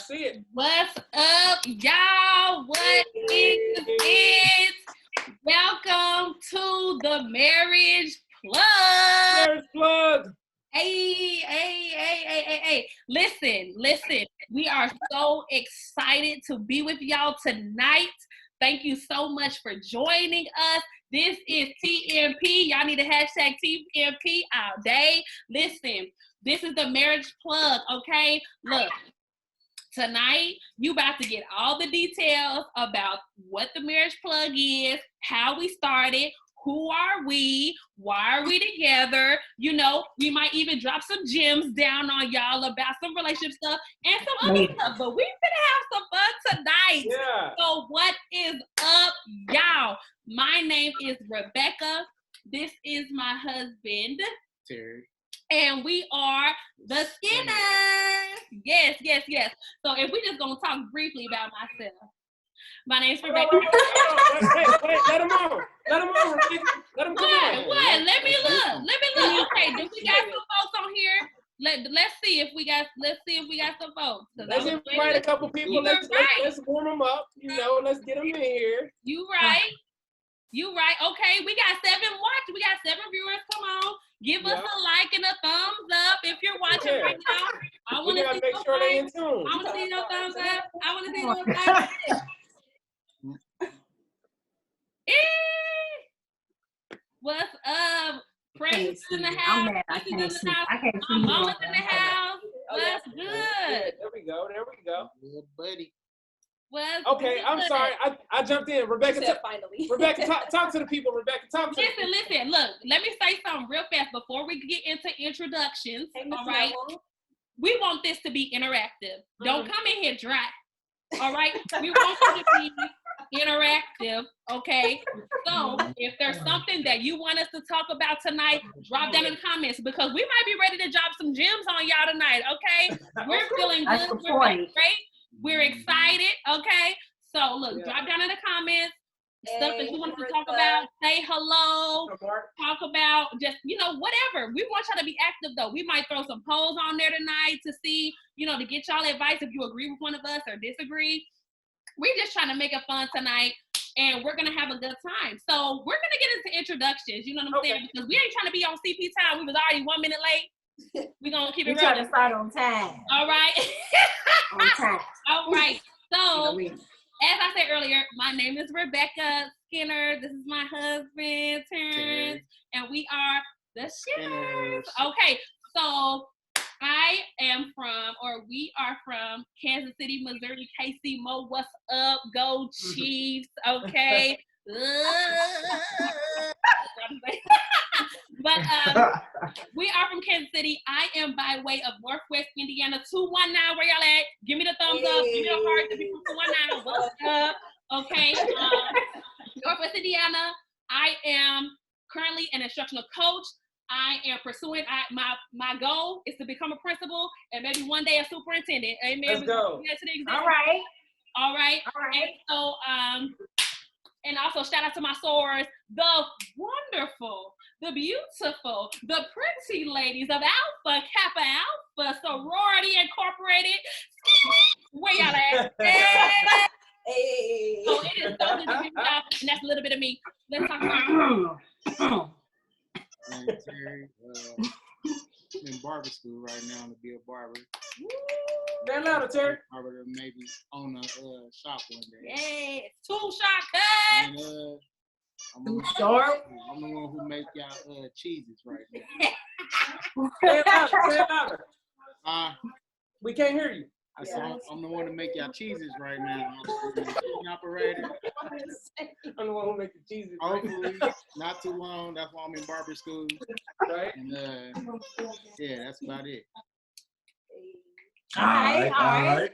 see it. What's up, y'all? What is it? Welcome to the Marriage Plug. Marriage Plug. Hey. Listen. We are so excited to be with y'all tonight. Thank you so much for joining us. This is TMP. Y'all need to hashtag TMP all day. Listen, this is the Marriage Plug, okay? Look, tonight you about to get all the details about what the Marriage Plug is, how we started, who are we, why are we together. You know, we might even drop some gems down on y'all about some relationship stuff and some other stuff, but we're gonna have some fun tonight. Yeah. So what is up, y'all? My name is Rebecca. This is my husband, Terry. and we are the Skinners. Yes. So if we just gonna talk briefly about myself. My name's Rebecca. Wait, let him on. Let him come on. What? Let me look. Okay, do we got some folks on here? Let's see if we got some folks. Let's invite a couple people. Let's warm them up. You know, let's get them in here. You right. Okay, we got 7 watching. We got 7 viewers. Come on. Give us a like and a thumbs up if you're watching right now. I want to see make sure they in tune. I want to see no thumbs up. I want to see no thumbs up. What's up? Precious in the house. I can't see. My mama's in the house. What's good? There we go. Good buddy. Okay, I'm sorry. I jumped in. Rebecca, finally. Rebecca, talk to the people. Rebecca, talk to Listen. Look, let me say something real fast before we get into introductions. All right. We want this to be interactive. Don't come in here dry. All right. We want you to be interactive. Okay. So if there's something that you want us to talk about tonight, drop down in the comments because we might be ready to drop some gems on y'all tonight. Okay. We're feeling good. We're feeling great. We're excited. Okay. So look, drop down in the comments. Stuff that you want to talk about, say hello, talk about just, whatever. We want y'all to be active though. We might throw some polls on there tonight to see, to get y'all advice if you agree with one of us or disagree. We're just trying to make it fun tonight and we're going to have a good time. So we're going to get into introductions, you know what I'm saying? Because we ain't trying to be on CP time. We was already 1 minute late. We're going to keep it real. We're trying to start on time. All right. On time. All right. So, as I said earlier, my name is Rebecca Skinner. This is my husband, Terrence, and we are the Skinners. Okay, so we are from Kansas City, Missouri. KC Mo, what's up? Go Chiefs, okay? But we are from Kansas City. I am by way of Northwest Indiana. 219, where y'all at? Give me the thumbs up. Give me the heart. Give me 219. What's up? Okay. Northwest Indiana. I am currently an instructional coach. I am pursuing my goal is to become a principal and maybe one day a superintendent. Amen. Let's go. All right. And so and also shout out to my sorors, the wonderful, the beautiful, the pretty ladies of Alpha Kappa Alpha Sorority Incorporated. Where y'all at? Hey. So it is so good to be with y'all, and that's a little bit of me. Let's talk about Terry, I'm in barber school right now to be a barber. That louder, Terry. Barber to maybe own a shop one day. Yeah, 2 shot cut. And, I'm the one who make y'all cheeses right now. Say it louder. We can't hear you. I'm the one to make y'all cheeses right now. I'm the operator. I'm the one who make the cheeses. Hopefully, not too long. That's why I'm in barber school. Right. And yeah, that's about it. All right.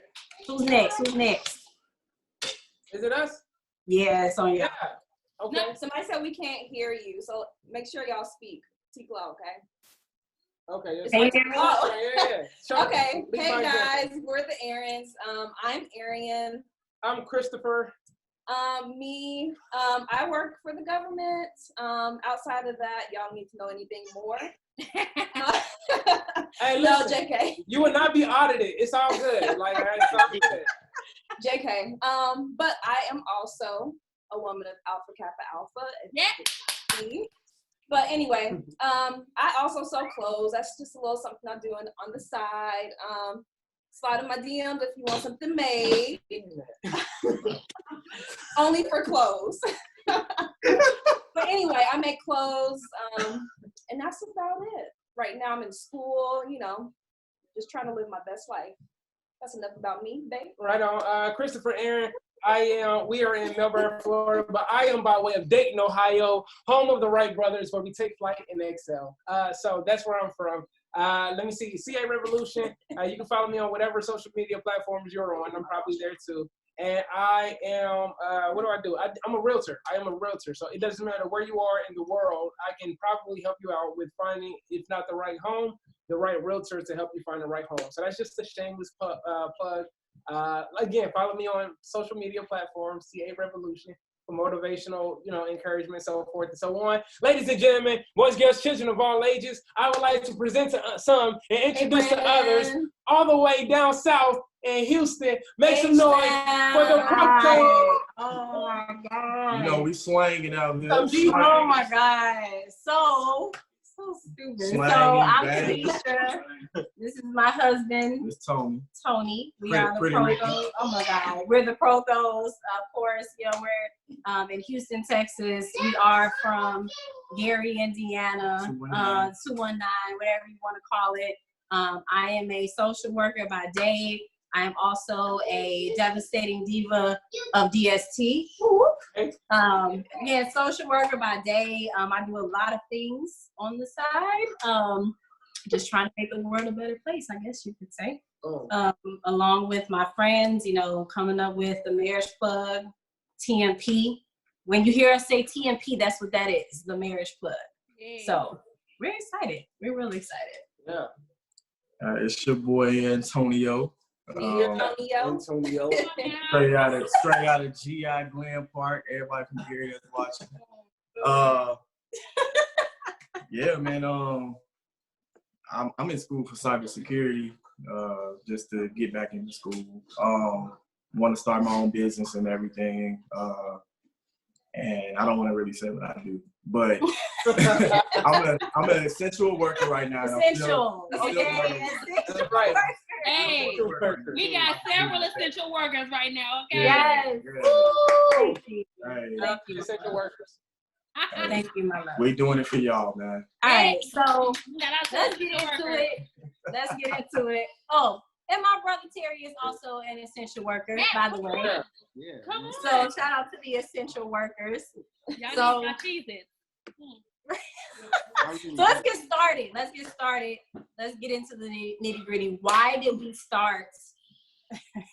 Who's next? Is it us? Yeah, it's on you. Yeah. Okay. No, somebody said we can't hear you, so make sure y'all speak. Speak low, okay? Okay. Hey, Yeah. Okay. Hey guys, we're the Aarons. I'm Arian. I'm Christopher. Me, I work for the government. Outside of that, y'all need to know anything more. Hey, No, listen, JK. you will not be audited. It's all good. Like, it's all good. JK. But I am also a woman of Alpha Kappa Alpha. Yeah. But anyway, I also sell clothes. That's just a little something I'm doing on the side. Slide in my DMs if you want something made. Only for clothes. But anyway, I make clothes, and that's about it. Right now I'm in school, you know, just trying to live my best life. That's enough about me, babe. Right on. Christopher Aaron, we are in Melbourne, Florida, but I am by way of Dayton, Ohio, home of the Wright brothers, where we take flight and excel. So that's where I'm from. Let me see, CA Revolution. You can follow me on whatever social media platforms you're on. I'm probably there too. And I am, what do? I'm a realtor. I am a realtor. So it doesn't matter where you are in the world. I can probably help you out with finding, if not the right home, the right realtor to help you find the right home. So that's just a shameless plug. Again, follow me on social media platforms, CA Revolution, for motivational, encouragement, so forth and so on. Ladies and gentlemen, boys, girls, children of all ages, I would like to present to some and introduce to others all the way down south in Houston. Make some noise for the Brooklyn. Oh my God. You know, we slanging out here. Oh my God. So stupid. Slanging, so I'm bang. Keisha. This is my husband, It's Tony. Tony. We Pretty- are the pretty Prothos. Oh my God. We're the Prothos. Of course, we're in Houston, Texas. We are from Gary, Indiana, 219, whatever you want to call it. I am a social worker by day. I am also a devastating diva of DST. Social worker by day. I do a lot of things on the side. Just trying to make the world a better place, I guess you could say. Along with my friends, coming up with the Marriage Plug, TMP. When you hear us say TMP, that's what that is, the Marriage Plug. Yeah. So we're excited. We're really excited. Yeah. It's your boy Antonio. Antonio. Straight out of GI Glen Park. Everybody from here that's watching. Yeah, man. I'm in school for cybersecurity, just to get back into school. Want to start my own business and everything. And I don't want to really say what I do, but I'm an essential worker right now. Essential. Okay. Right. Hey, we got several essential workers right now, okay? Yes. Yeah. Thank you. Essential workers. Thank you, my love. We doing it for y'all, man. All right, so let's get into it. Oh, and my brother Terry is also an essential worker, by the way. Yeah. Come on. So shout out to the essential workers. Y'all need cheeses. So let's get started. Let's get into the nitty gritty. Why did we start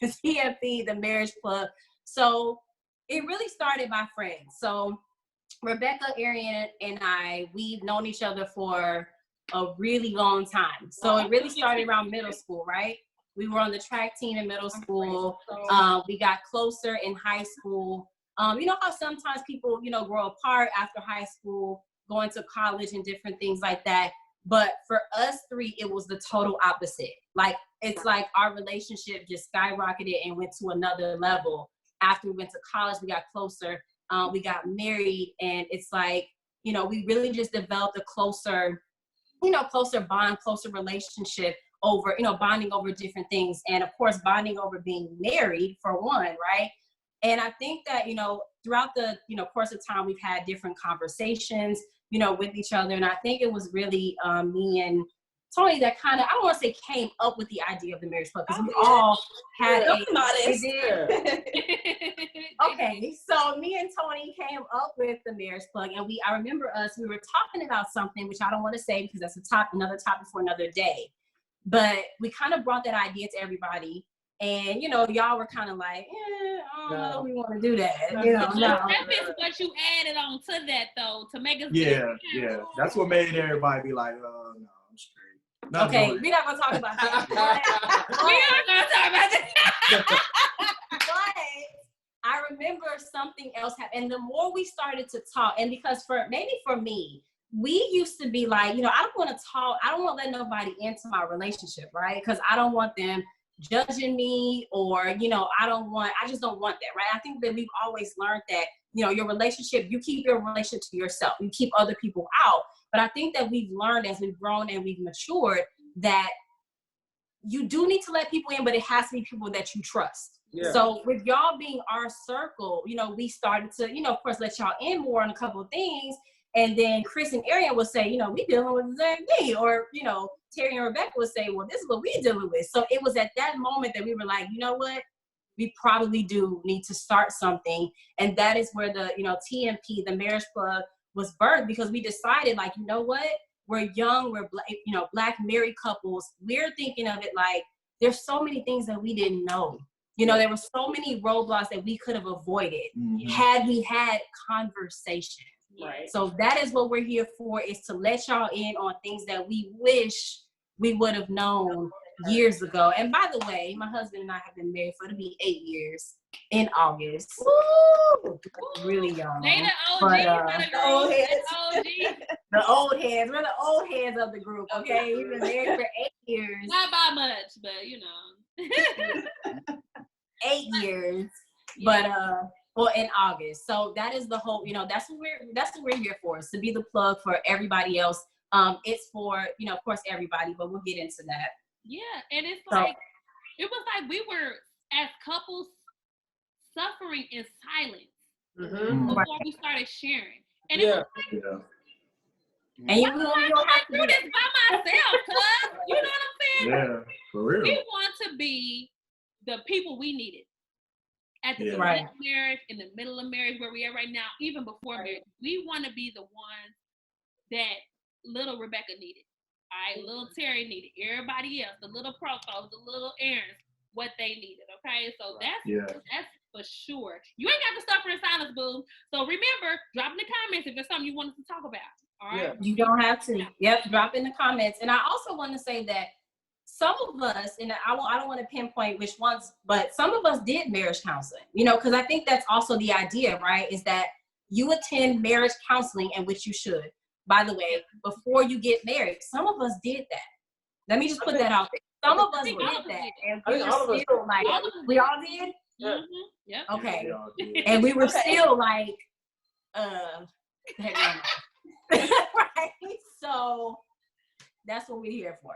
TMP, the Marriage Plug? So it really started by friends. So Rebecca, Arian, and I, we've known each other for a really long time. So it really started around middle school, right? We were on the track team in middle school. We got closer in high school. You know how sometimes people, grow apart after high school, going to college and different things like that. But for us three, it was the total opposite. Like, it's like our relationship just skyrocketed and went to another level. After we went to college, we got closer. We got married, and it's like, we really just developed a closer bond, closer relationship over, bonding over different things. And of course, bonding over being married for one, right? And I think that, throughout the, course of time, we've had different conversations, with each other. And I think it was really me and Tony that kind of, I don't want to say came up with the idea of the Marriage Plug, because we all had Okay, so me and Tony came up with the Marriage Plug, and I remember we were talking about something, which I don't want to say because that's another topic for another day. But we kind of brought that idea to everybody, and y'all were kind of like, I don't know if we want to do that. That is what you added on to that, though, to make us. Yeah. That's what made everybody be like, no, I'm straight. Okay, we're not gonna talk about that. We are gonna talk about that. But I remember something else happened. And the more we started to talk, and because for me, we used to be like, I don't want to talk. I don't want to let nobody into my relationship, right? Because I don't want them judging me, or, I just don't want that, right? I think that we've always learned that, your relationship, you keep your relationship to yourself. You keep other people out. But I think that we've learned as we've grown and we've matured that you do need to let people in, but it has to be people that you trust. Yeah. So with y'all being our circle, we started to, of course, let y'all in more on a couple of things. And then Chris and Arian would say, we dealing with the same thing. Or, Terry and Rebecca would say, well, this is what we're dealing with. So it was at that moment that we were like, you know what? We probably do need to start something. And that is where the, TMP, the Marriage Plug, was birthed, because we decided, like, you know what? We're young, we're Black married couples. We're thinking of it like there's so many things that we didn't know. There were so many roadblocks that we could have avoided had we had conversation. Right. So that is what we're here for, is to let y'all in on things that we wish we would have known years ago. And by the way, my husband and I have been married for, it'll be 8 years in August. Woo! Really young. They the OG, the old heads. The old heads. We're the old heads of the group, okay? We've been married for 8 years. Not by much, but 8 years. Yeah. But in August. So that is the whole, that's what we're here for, is to be the plug for everybody else. It's for, of course, everybody, but we'll get into that. Yeah, and it was like we were, as couples, suffering in silence before we started sharing. And it was like, and you don't have to do this by myself, cuz. You know what I'm saying? Yeah, for real. We want to be the people we needed. At the beginning of marriage, in the middle of marriage, where we are right now, even before marriage, we want to be the ones that little Rebecca needed. All right, little Terry needed. Everybody else, the little Procos, the little Aarons, what they needed. Okay, so that's for sure. You ain't got to suffer in silence, boo. So remember, drop in the comments if there's something you want us to talk about. All right, you don't have to. Yep, drop in the comments. And I also want to say that some of us, and I don't want to pinpoint which ones, but some of us did marriage counseling, because I think that's also the idea, right? Is that you attend marriage counseling, and which you should, by the way, before you get married. Some of us did that. Let me just put that out there. Some of us did that. And we were still like, we all did? Yeah. Yeah. Okay. And we were still like, right? So that's what we're here for.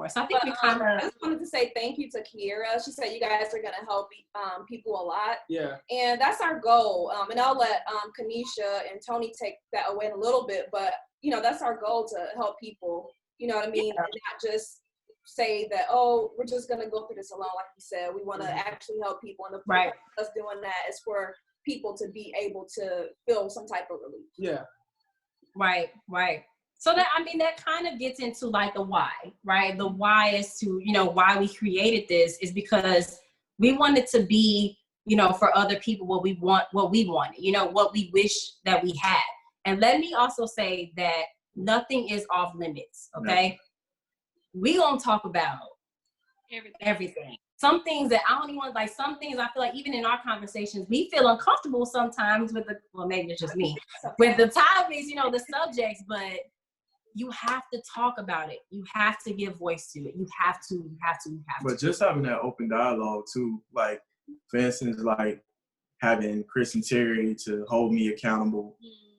So I think we kind of. I just wanted to say thank you to Kiera. She said you guys are going to help people a lot. Yeah. And that's our goal. And I'll let Kanisha and Tony take that away in a little bit. But, that's our goal, to help people. You know what I mean? Yeah. And not just say that, we're just going to go through this alone. Like you said, we want to actually help people. And the point of us doing that is for people to be able to feel some type of relief. Yeah. Right. So that kind of gets into like the why, right? The why is to, why we created this is because we wanted to be, for other people what we wanted, what we wish that we had. And let me also say that nothing is off limits, okay? No. We gonna talk about everything. Some things that I don't even like, some things I feel like even in our conversations, we feel uncomfortable sometimes with maybe it's just me, with the topics, the subjects, but you have to talk about it. You have to give voice to it. You have to. But just having that open dialogue too, like, for instance, like having Chris and Terry to hold me accountable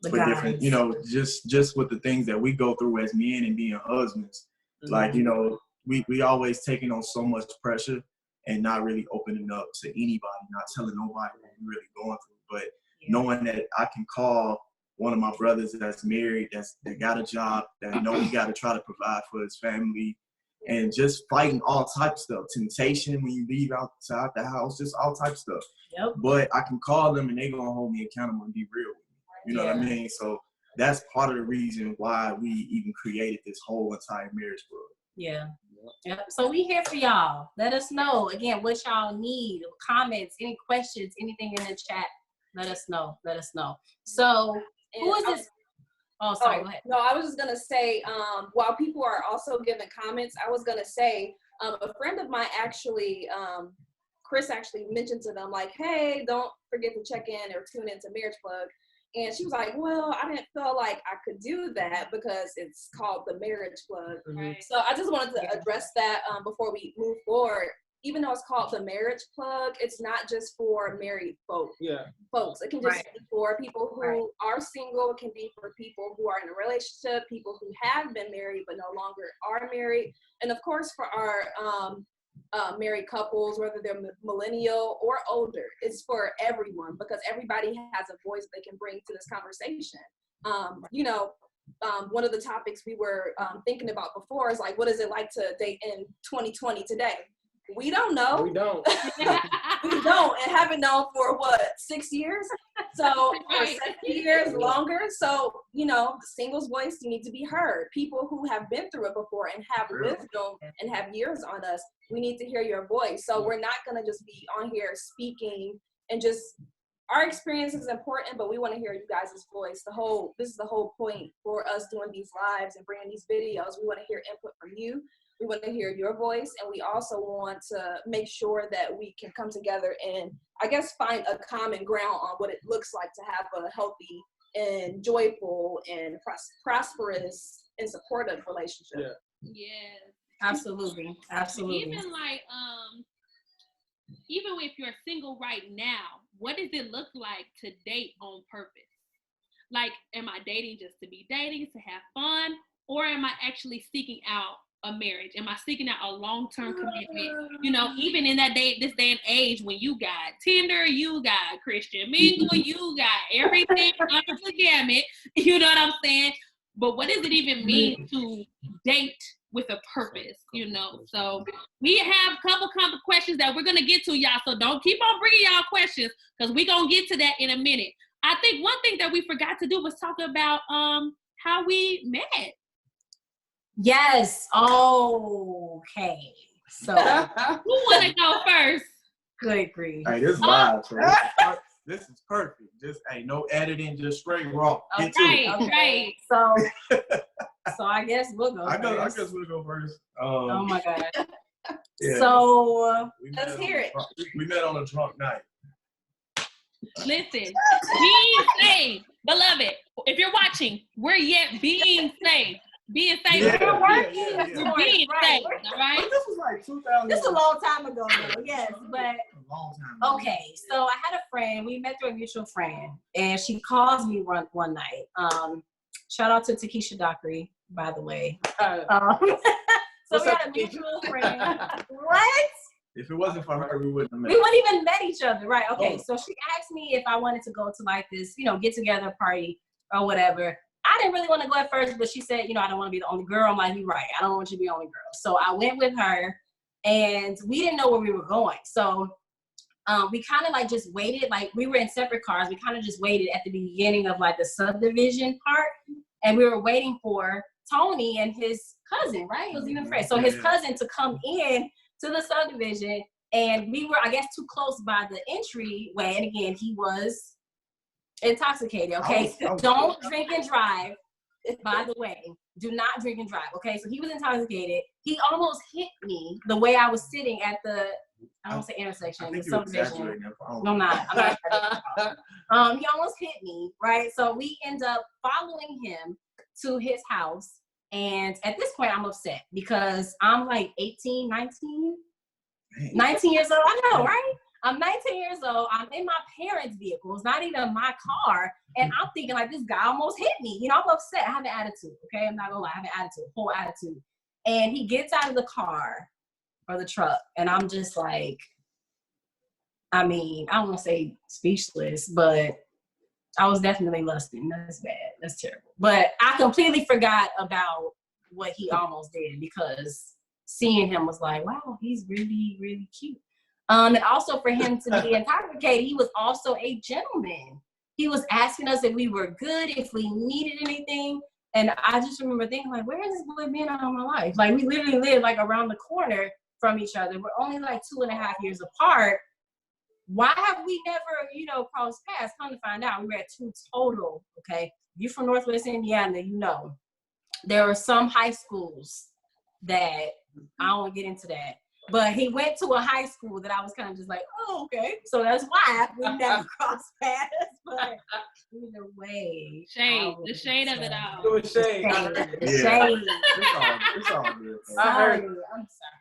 for different, just with the things that we go through as men and being husbands. Like, we always taking on so much pressure and not really opening up to anybody, not telling nobody what we're really going through. But knowing that I can call one of my brothers that's married, that got a job, that he got to try to provide for his family, and just fighting all types of stuff. Temptation when you leave outside the house, just all types of stuff. Yep. But I can call them and they're going to hold me accountable and be real with me. You know what I mean? So that's part of the reason why we even created this whole entire marriage club. Yeah. Yep. So we here for y'all. Let us know, again, what y'all need, comments, any questions, anything in the chat. Let us know. So who is this? Oh, sorry, go ahead. No, I was just going to say, while people are also giving comments, I was going to say, a friend of mine actually Chris actually mentioned to them, like, hey, don't forget to check in or tune into Marriage Plug. And she was like, well, I didn't feel like I could do that because it's called the Marriage Plug. Right. So I just wanted to address that before we move forward. Even though it's called the Marriage Plug, it's not just for married folks. It can just be for people who are single. It can be for people who are in a relationship, people who have been married but no longer are married. And of course, for our married couples, whether they're millennial or older, it's for everyone because everybody has a voice they can bring to this conversation. One of the topics we were thinking about before is like, what is it like to date in 2020 today? We don't know. We don't. We don't, and haven't known for 6 years? So, or 7 years longer. So, the singles voice, you need to be heard. People who have been through it before and have wisdom and have years on us, we need to hear your voice. So we're not going to just be on here speaking and just, our experience is important, but we want to hear you guys' voice. This is the whole point for us doing these lives and bringing these videos. We want to hear input from you. We want to hear your voice, and we also want to make sure that we can come together and, I guess, find a common ground on what it looks like to have a healthy and joyful and prosperous and supportive relationship. Yes. Absolutely. Absolutely. Even if you're single right now, what does it look like to date on purpose? Like, am I dating just to be dating, to have fun, or am I actually seeking out a marriage? Am I seeking out a long-term commitment? Even in this day and age when you got Tinder, you got Christian Mingle, you got everything under the gamut, you know what I'm saying? But what does it even mean to date with a purpose, So we have a couple questions that we're going to get to, y'all. So don't keep on bringing y'all questions because we're going to get to that in a minute. I think one thing that we forgot to do was talk about how we met. Yes. Okay. So who want to go first? Good grief. Hey, this is live, so this is perfect. Just no editing, just straight raw. Right. So I guess we'll go first. I guess we'll go first. Oh my God. Yeah. So let's hear it. We met on a drunk night. Listen, being saved, beloved. If you're watching, we're yet being saved. Being saved. We're working. We're being saved. All right. But this was like 2000. This is a long time ago, though. Yes, but a long time ago. Okay. So I had a friend. We met through a mutual friend, and she calls me one night. Shout out to Takesha Dockery, by the way. So we had a mutual friend. What? If it wasn't for her, we wouldn't have met. We wouldn't even met each other, right? Okay. So she asked me if I wanted to go to like this, get together party or whatever. I didn't really want to go at first, but she said, I don't want to be the only girl. I'm like, you're right. I don't want you to be the only girl. So I went with her, and we didn't know where we were going. So we kind of like just waited. Like we were in separate cars. We kind of just waited at the beginning of like the subdivision part, and we were waiting for Tony and his cousin, right? It was even Fred. So his cousin to come in to the subdivision, and we were, I guess, too close by the entryway. And again, he was intoxicated. Okay, don't drink and drive. By the way, do not drink and drive. Okay, so he was intoxicated. He almost hit me the way I was sitting at the, I don't say intersection, the subdivision. No, I'm not. He almost hit me, right? So we end up following him to his house. And at this point, I'm upset because I'm like 18, 19 years old. I know, right? I'm 19 years old. I'm in my parents' vehicle. It's not even my car. And I'm thinking like, this guy almost hit me. I'm upset. I have an attitude, okay? I'm not gonna lie. I have an attitude, whole attitude. And he gets out of the car or the truck. And I'm just like, I don't want to say speechless, but I was definitely lusting. That's bad. That's terrible. But I completely forgot about what he almost did because seeing him was like, wow, he's really, really cute. And also for him to be intoxicated, he was also a gentleman. He was asking us if we were good, if we needed anything. And I just remember thinking like, where has this boy been all my life? Like we literally live like around the corner from each other. We're only like 2.5 years apart. Why have we never, crossed paths? Come to find out, we were at 2 total, okay? You're from Northwest Indiana, there are some high schools that, I don't want to get into that, But he went to a high school that I was kind of just like, oh, okay. So that's why we never crossed paths. But either way. Shade. The shade of it all. It was shade. The shade. It's all good. I heard. I'm sorry.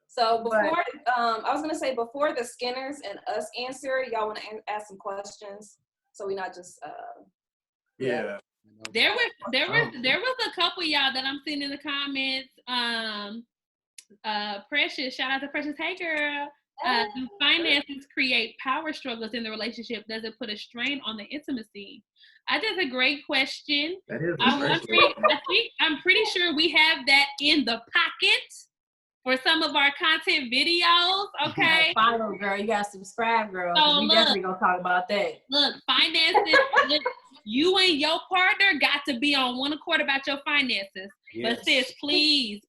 So before, I was gonna say before the Skinners and us answer, y'all want to ask some questions, so we not just. Yeah. There was a couple y'all that I'm seeing in the comments. Precious, shout out to Precious. Hey girl. Do finances create power struggles in the relationship? Does it put a strain on the intimacy? That's a great question. That is I'm pretty sure we have that in the pocket for some of our content videos. Okay. Follow, girl. You gotta subscribe, girl. So we definitely gonna talk about that. Look, finances. You and your partner got to be on one accord about your finances. Yes. But sis, please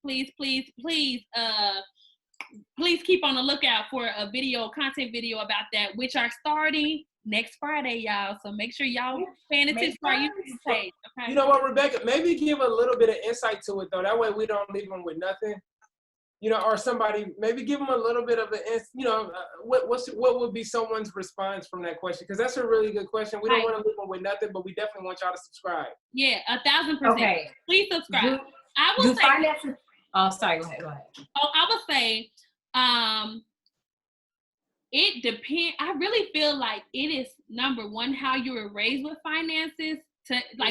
keep on the lookout for a content video about that, which are starting next Friday, y'all. So make sure y'all paying attention to our YouTube page. Okay. You know what, Rebecca? Maybe give a little bit of insight to it though. That way we don't leave them with nothing. You know, or somebody maybe give them a little bit of what would be someone's response from that question? Because that's a really good question. We don't want to leave them with nothing, but we definitely want y'all to subscribe. Yeah, 1,000%. Okay. Please subscribe. I will say. Finances. Oh, sorry. Go ahead. Oh, I would say, it depends. I really feel like it is number one how you were raised with finances.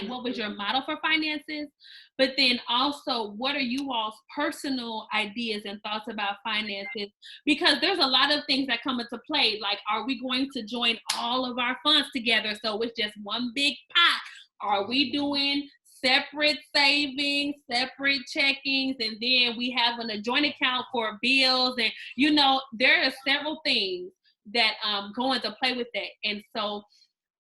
What was your model for finances? But then also, what are you all's personal ideas and thoughts about finances? Because there's a lot of things that come into play. Like, are we going to join all of our funds together so it's just one big pot? Are we doing separate savings, separate checkings, and then we have a joint account for bills? And, there are several things that go into play with that. And so,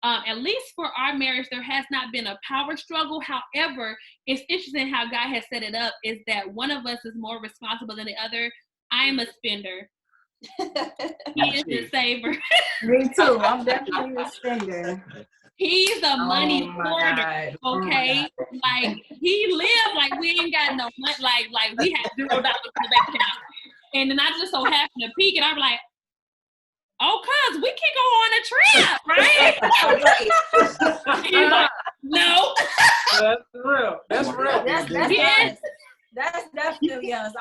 at least for our marriage, there has not been a power struggle. However, it's interesting how God has set it up is that one of us is more responsible than the other. I am a spender. He is a saver. Me too. I'm definitely a spender. He's a money hoarder. Okay, he lived like we ain't got no money. Like we have $0 in the bank account, and then I just so happen to peek, and I'm like, oh, cuz we can go on a trip, right? He's like, no. That's real. That's real. That's definitely us.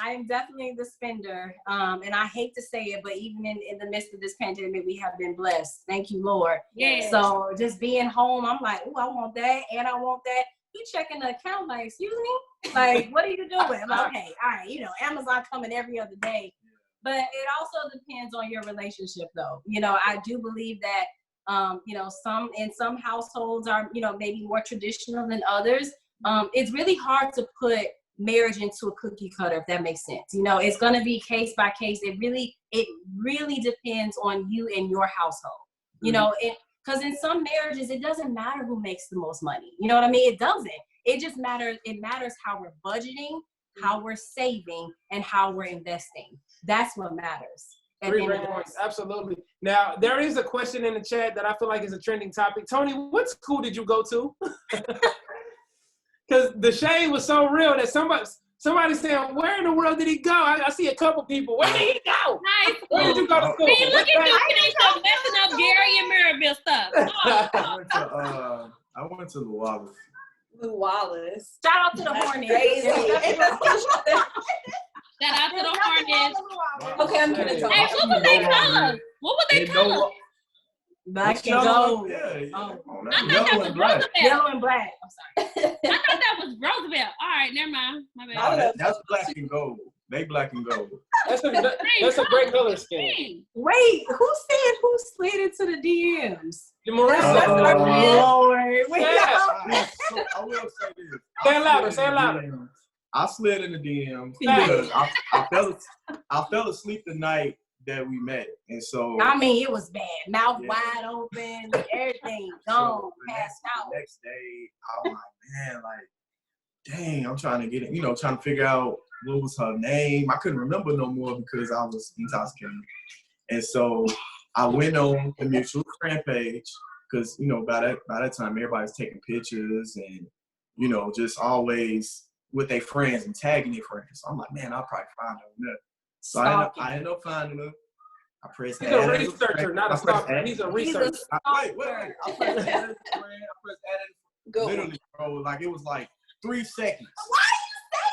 I am definitely the spender. And I hate to say it, but even in the midst of this pandemic, we have been blessed. Thank you, Lord. Yes. So just being home, I'm like, oh, I want that and I want that. You checking the account like, excuse me? Like, what are you doing? I'm like, okay, all right, Amazon coming every other day. But it also depends on your relationship, though. I do believe that, some households are, maybe more traditional than others. It's really hard to put marriage into a cookie cutter, if that makes sense. It's going to be case by case. It really depends on you and your household. Because in some marriages, it doesn't matter who makes the most money. You know what I mean? It doesn't. It just matters. It matters how we're budgeting, how we're saving, and how we're investing. That's what matters. Great points. Absolutely. Now, there is a question in the chat that I feel like is a trending topic. Tony, what school did you go to? Because the shade was so real that somebody saying, where in the world did he go? I see a couple people. Where did he go? Nice. Where did you go to school? See, look at you, Kanisha, messing up Gary and Maryville stuff. I went to Lew Wallace. Lew Wallace. Shout out to the Hornets. Shout out to the Hornets. Okay, I'm gonna tell Hey, what was their colors? What was their colors? Black and gold. Yeah. Yellow and black. Yellow and black. I'm sorry. I thought that was Roosevelt. All right, never mind. My bad. That's black and gold. They black and gold. That's a great color scheme. Wait, who said who slid into the DMs? Marissa. Lord. I will say this. Say it louder. I slid in the DMs because I fell asleep the night that we met, and so it was bad. Mouth wide open, everything gone, passed out. The next day, I was like, man, dang, I'm trying to get it, trying to figure out what was her name. I couldn't remember no more because I was intoxicated, and so I went on the mutual friend page because by that time everybody's taking pictures and just always with their friends and tagging their friends. So I'm like, man, I'll probably find her. So I ended up finding her. I pressed He's a researcher, not a stalker. He's a researcher. Wait. I pressed add Go. literally, bro, like it was like 3 seconds. Why you say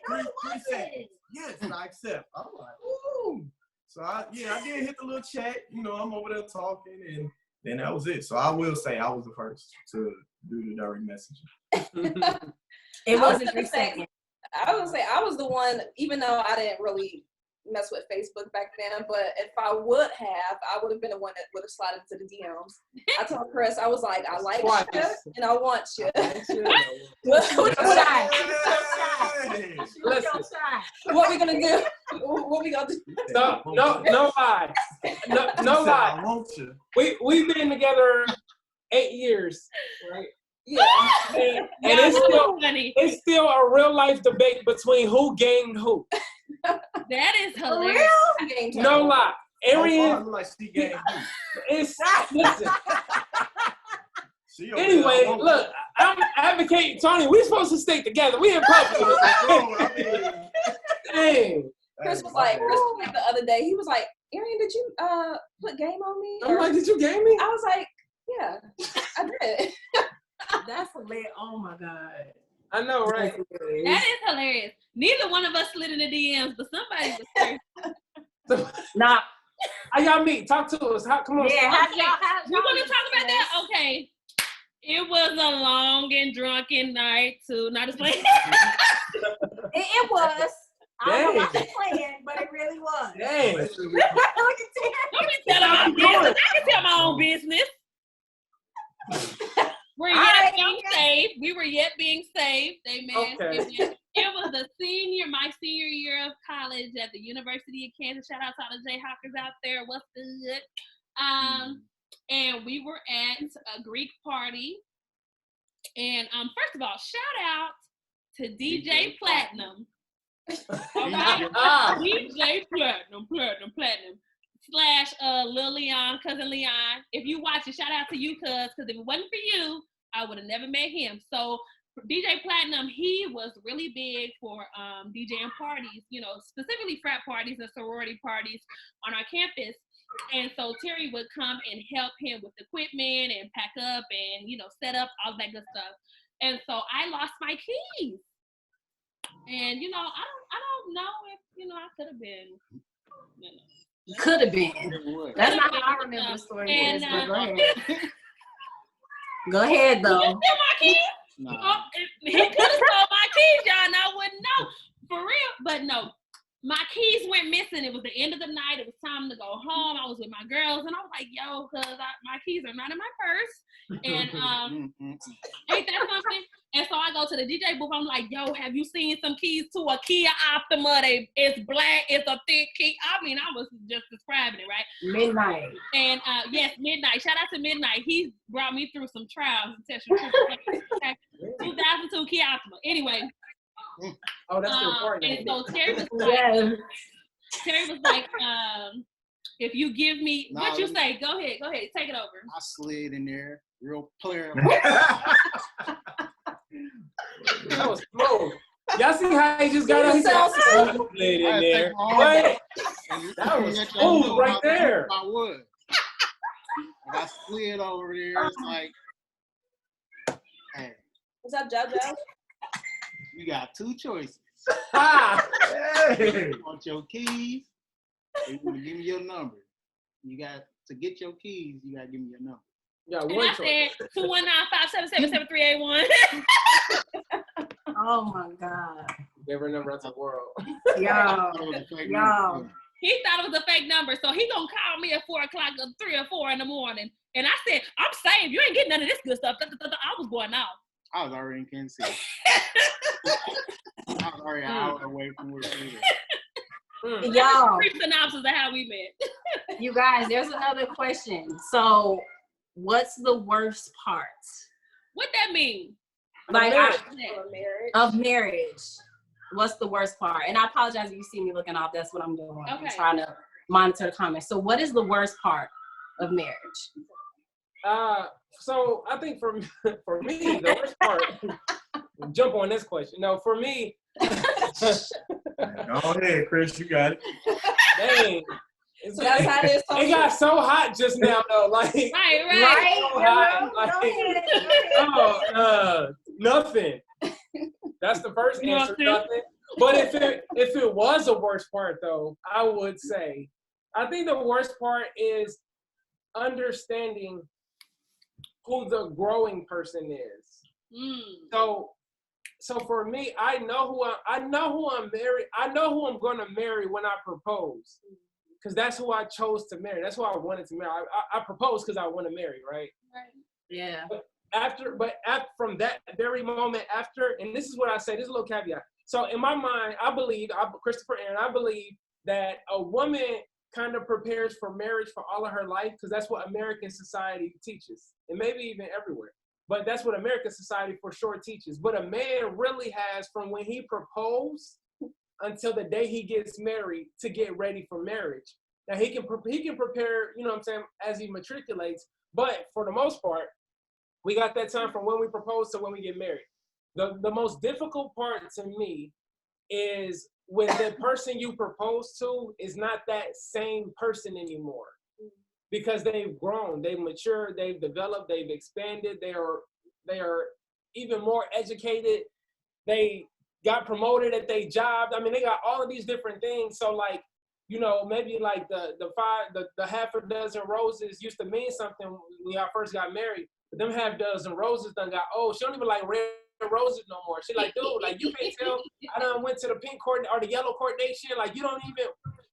that? No, 3 seconds. Yes, and I accept. I'm like, ooh. So I did hit the little chat. You know, I'm over there talking, and then that was it. So I will say I was the first to do the direct messaging. It wasn't 3 seconds. I would say I was the one, even though I didn't really mess with Facebook back then, but if I would have, I would have been the one that would have slid into the DMs. I told Chris, I was like, I like you and I want you. What we gonna do? What we gonna do? No lie. No lie. I want you. We've been together 8 years, right? Yeah. And it's still a real life debate between who gamed who. That is hilarious. No lie. Arian, like she gamed it's listen. you. Anyway, look, I'm advocating Tony. We supposed to stay together. We in public. Dang. Chris was like the other day, he was like, Arian, did you put game on me? I'm like, did you game me? I was like, yeah, I did. That's hilarious. Oh my God. I know, right? That is hilarious. Neither one of us slid in the DMs, but somebody was thirsty. Nah. How y'all meet? Talk to us. Come on. Yeah, Okay. We want to talk about that? Okay. It was a long and drunken night too. Not just playing. It was. I don't know Dang. about the plan, but it really was. Dang. Look at that. Let me tell my own business. I can tell my own business. We're yet being saved. We were yet being saved. Amen. Okay. Amen. It was my senior year of college at the University of Kansas. Shout out to all the Jayhawkers out there. What's good? And we were at a Greek party. And first of all, shout out to DJ Platinum. Okay? DJ Platinum. / Lil Leon, cousin Leon. If you watch it, shout out to you, because if it wasn't for you, I would have never met him. So DJ Platinum, he was really big for DJing parties, you know, specifically frat parties and sorority parties on our campus. And so Terry would come and help him with equipment and pack up and, you know, set up all that good stuff. And so I lost my keys. And, you know, I don't know if, you know, I could have been, you know. Could have been. That's not how I remember the story. And, But go ahead. Go ahead, though. You steal my keys? Nah. Oh, he could have stole my keys, y'all, and I wouldn't know. For real. But no, my keys went missing. It was the end of the night. It was time to go home. I was with my girls, and I was like, yo, because my keys are not in my purse. And ain't that something? And so I go to the DJ booth. I'm like, yo, have you seen some keys to a Kia Optima? It's black. It's a thick key. I mean, I was just describing it, right? Midnight. And yes, Midnight. Shout out to Midnight. He brought me through some trials and tests. 2002 Kia Optima. Anyway. Oh, that's the important. And so Terry was like, if you give me, what you say? Go ahead, take it over. I slid in there, real player. That was smooth. Y'all see how he just got out? He slid in there. What? That was smooth right there. I would. And I slid over there. It's like, hey. What's up, JoJo? You got 2 choices. Hey. You want your keys, or you want to give me your number. You got to get your keys, you got to give me your number. Yeah, And one I choice. said 219-577-7381. Oh my God. Never number out the world. Yo. He thought it was a fake number, so he gonna call me at 4 o'clock or 3 or 4 in the morning. And I said, I'm saved. You ain't getting none of this good stuff. I was going out. I was already in Kansas City. I was already an hour away from where we were. Y'all. Brief synopsis of how we met. You guys, there's another question. So, what's the worst part? What that mean? Like Marriage. of marriage. What's the worst part? And I apologize if you see me looking off. That's what I'm doing. Okay. I'm trying to monitor the comments. So, what is the worst part of marriage? So I think for me, the worst part jump on this question. No, for me. Go ahead, Chris. You got it. Dang. So that's how it is. It got so hot just now, though. Like, Right. so hot. Like, nothing. That's the first answer. Nothing. But if it was a worst part, though, I would say, I think the worst part is understanding who the growing person is. So for me, I know who I'm married. I know who I'm gonna marry when I propose, because that's who I chose to marry. That's who I wanted to marry. I proposed because I want to marry, right? Yeah. But from that very moment after, and this is what I say. This is a little caveat. So in my mind, Christopher Aaron, I believe that a woman kind of prepares for marriage for all of her life, because that's what American society teaches, and maybe even everywhere. But that's what American society for sure teaches. But a man really has, from when he proposed until the day he gets married, to get ready for marriage. Now he can prepare, you know what I'm saying, as he matriculates. But for the most part, we got that time from when we propose to when we get married. The most difficult part to me is when the person you propose to is not that same person anymore. Because they've grown, they've matured, they've developed, they've expanded, they are even more educated, they got promoted at their job. I mean, they got all of these different things. So like, you know, maybe like the half a dozen roses used to mean something when I first got married, but them half dozen roses done got old. She don't even like red roses no more. She like, dude, like you can't tell I done went to the pink court or the yellow coordination. Like you don't even.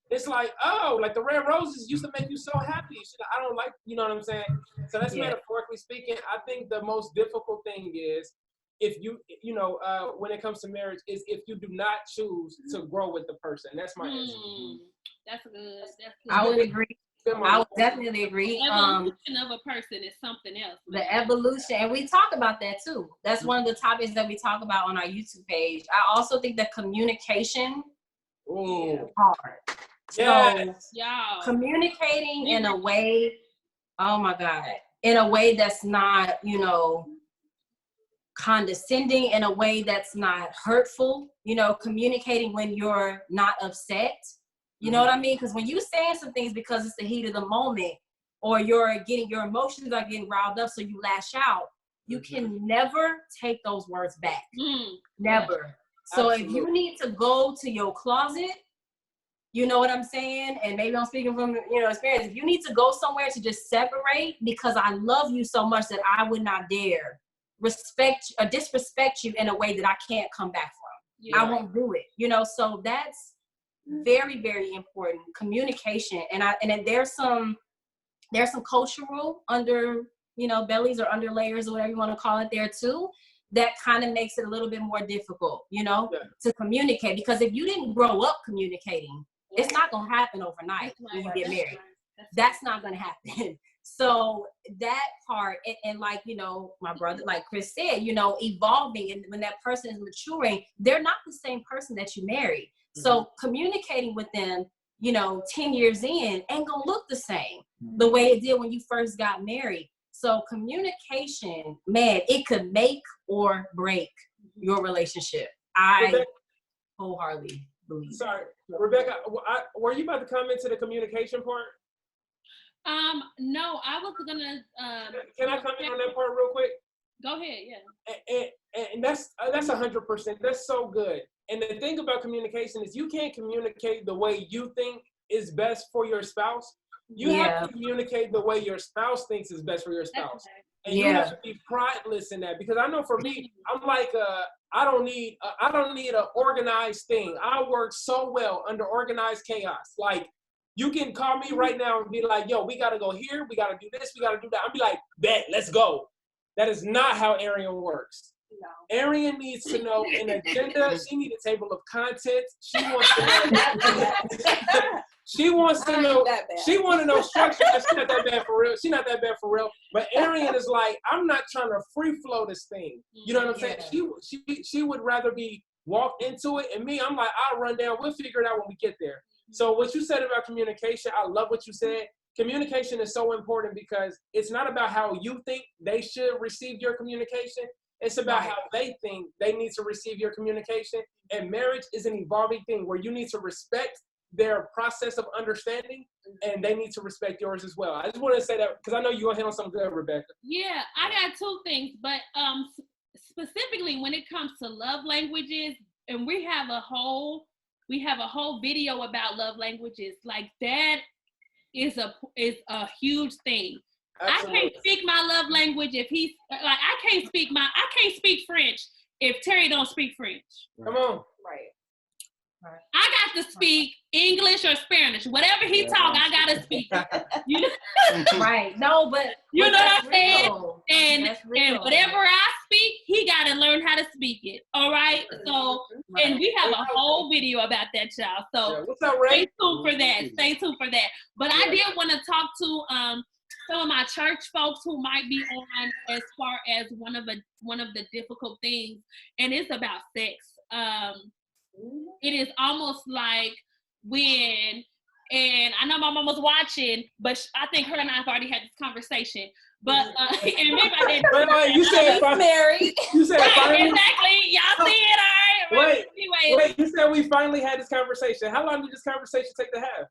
It's like, oh, like the red roses used to make you so happy. I don't like, you know what I'm saying? So that's metaphorically speaking. I think the most difficult thing is if you know, when it comes to marriage, is if you do not choose to grow with the person. That's my answer. That's good. I would agree. I would definitely agree. The evolution of a person is something else. The evolution, and we talk about that too. That's one of the topics that we talk about on our YouTube page. I also think that communication is hard. Yes. So communicating in a way, oh my God, in a way that's not, you know, condescending, in a way that's not hurtful, you know, communicating when you're not upset. You know what I mean? Because when you're saying some things because it's the heat of the moment, or your emotions are getting riled up, so you lash out, you can never take those words back. Never. So if you need to go to your closet, you know what I'm saying? And maybe I'm speaking from, you know, experience. If you need to go somewhere to just separate because I love you so much that I would not dare respect or disrespect you in a way that I can't come back from. I won't do it. You know, so that's very, very important. Communication. And then there's some cultural under, you know, bellies or underlayers or whatever you want to call it there too, that kind of makes it a little bit more difficult, you know, to communicate. Because if you didn't grow up communicating, it's not going to happen overnight when you get married. That's not going to happen. So that part, and like, you know, my brother, like Chris said, you know, evolving, and when that person is maturing, they're not the same person that you married. So communicating with them, you know, 10 years in ain't going to look the same the way it did when you first got married. So communication, man, it could make or break your relationship. I wholeheartedly believe. Sorry, Rebecca, were you about to comment to the communication part? No, I was gonna. Can I comment on that part real quick? Go ahead, yeah. And that's 100%. That's so good. And the thing about communication is you can't communicate the way you think is best for your spouse. You have to communicate the way your spouse thinks is best for your spouse. And you have to be prideless in that, because I know for me, I'm like, I don't need an organized thing. I work so well under organized chaos. Like, you can call me right now and be like, yo, we got to go here. We got to do this. We got to do that. I'll be like, bet, let's go. That is not how Arian works. No. Arian needs to know an agenda. She needs a table of contents. She wants to know. She wants to know. She want to know structure. She's not that bad for real. She's not that bad for real. But Arian is like, I'm not trying to free flow this thing. You know what I'm saying? She would rather be walked into it. And me, I'm like, I'll run down. We'll figure it out when we get there. So what you said about communication, I love what you said. Communication is so important because it's not about how you think they should receive your communication. It's about how they think they need to receive your communication. And marriage is an evolving thing where you need to respect their process of understanding, and they need to respect yours as well. I just want to say that because I know you're gonna hit on something good, Rebecca. Yeah, I got two things, but specifically when it comes to love languages, and we have a whole video about love languages. Like that is a huge thing. Absolutely. I can't speak my love language if he's like I can't speak French if Terry don't speak French. Come on. Right. I got to speak English or Spanish. Whatever he talk, I gotta speak. You know? Right. No, but you know what I'm saying? Real. And whatever I speak, he gotta learn how to speak it. All right. So and we have a whole video about that, y'all. So what's up, Ray? Stay tuned for that. Stay tuned for that. But I did want to talk to some of my church folks who might be on as far as one of the difficult things, and it's about sex. It is almost like when, and I know my mom was watching, but I think her and I have already had this conversation. But and maybe I didn't. Wait, you said married. You said right, finally? exactly. Y'all see it, all right? Wait, you said we finally had this conversation. How long did this conversation take to have?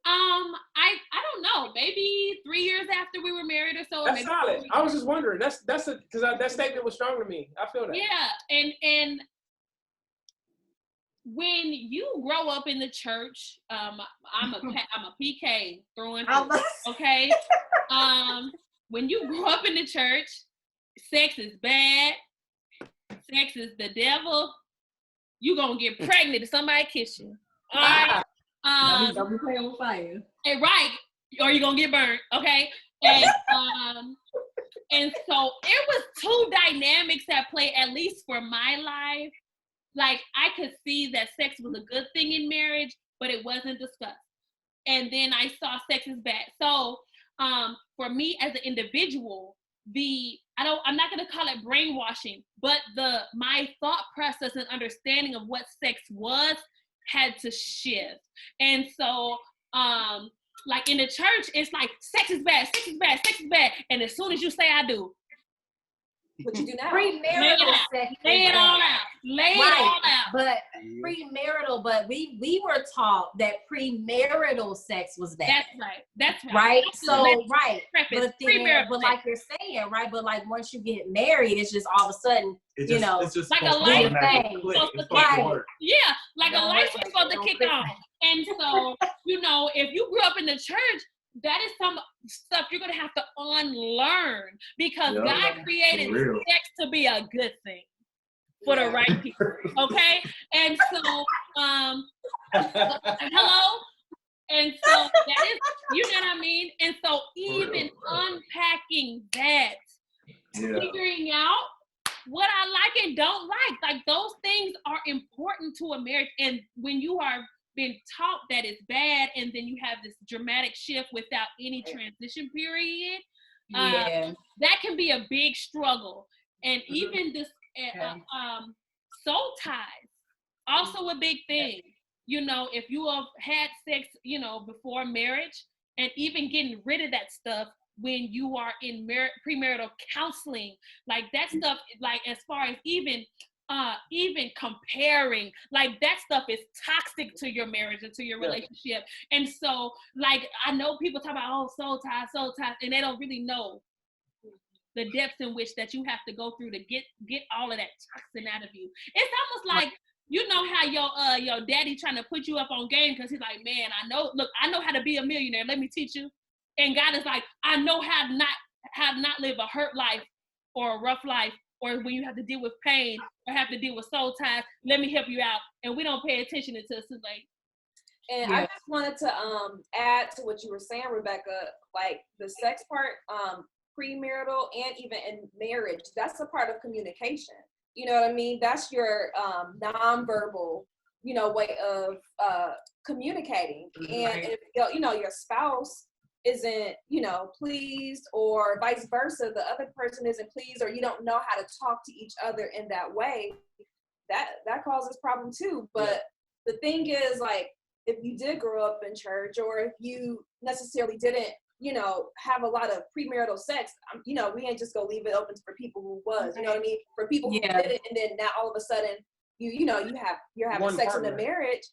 I don't know. Maybe 3 years after we were married or so. That's solid. I was just wondering. That's because that statement was strong to me. I feel that. Yeah, and when you grow up in the church, I'm a PK through and through. Okay. When you grow up in the church, sex is bad. Sex is the devil. You gonna get pregnant if somebody kiss you. All right. Don't be playing with fire. And right, or you're gonna get burned, okay? And and so it was two dynamics at play, at least for my life. Like I could see that sex was a good thing in marriage, but it wasn't discussed. And then I saw sex is bad. So for me as an individual, I'm not gonna call it brainwashing, but my thought process and understanding of what sex was had to shift. And so like in the church, it's like sex is bad, sex is bad, sex is bad. And as soon as you say I do, what you do now? Premarital sex. Lay it all out. Lay it all out. But premarital, but we were taught that premarital sex was bad. That's right. Right? So right. Preface, but like you're saying, right? But like once you get married, it's just all of a sudden, it's just like a light thing. Right. Yeah, like a light switch supposed to kick on. And so, if you grew up in the church, that is some stuff you're going to have to unlearn because God created sex to be a good thing for the right people. Okay? And so, hello? And so that is, you know what I mean? And so even unpacking that, figuring out what I like and don't like those things are important to a marriage. And when you are been taught that it's bad and then you have this dramatic shift without any transition period, that can be a big struggle. And even this soul ties, also a big thing. If you have had sex, before marriage, and even getting rid of that stuff when you are in premarital counseling, like that stuff, like as far as even comparing, like that stuff is toxic to your marriage and to your relationship. And so, like, I know people talk about, soul ties, and they don't really know the depths in which that you have to go through to get all of that toxin out of you. It's almost like, how your daddy trying to put you up on game because he's like, man, I know how to be a millionaire. Let me teach you. And God is like, I know how not live a hurt life or a rough life, or when you have to deal with pain or have to deal with soul ties. Let me help you out. And we don't pay attention until it's too late. And I just wanted to add to what you were saying, Rebecca, like the sex part, premarital and even in marriage, that's a part of communication. You know what I mean? That's your nonverbal, way of communicating. And if your spouse isn't, pleased, or vice versa, the other person isn't pleased, or you don't know how to talk to each other in that way, that causes problem too. But the thing is, like, if you did grow up in church, or if you necessarily didn't you know, have a lot of premarital sex, you know, we ain't just gonna leave it open for people who was, you know what I mean? For people who did it, and then now all of a sudden, you're having One sex partner. in a marriage.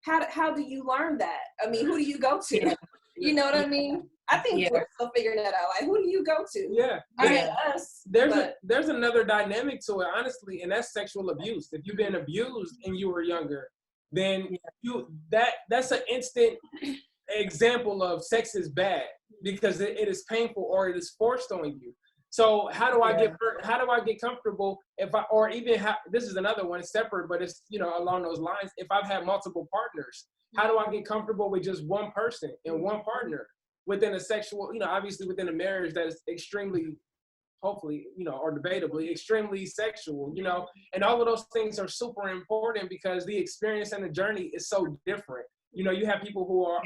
How do you learn that? I mean, who do you go to? Yeah. You know what I mean? I think we're still figuring that out. Like, who do you go to? Yeah. I mean, us. There's another dynamic to it, honestly, and that's sexual abuse. If you've been abused and you were younger, then that's an instant example of sex is bad because it is painful or it is forced on you. So how do I get comfortable this is another one, it's separate, but it's, you know, along those lines. If I've had multiple partners, how do I get comfortable with just one person and one partner within a sexual, you know, obviously within a marriage that is extremely, hopefully, you know, or debatably extremely sexual, you know, and all of those things are super important because the experience and the journey is so different. You know, you have people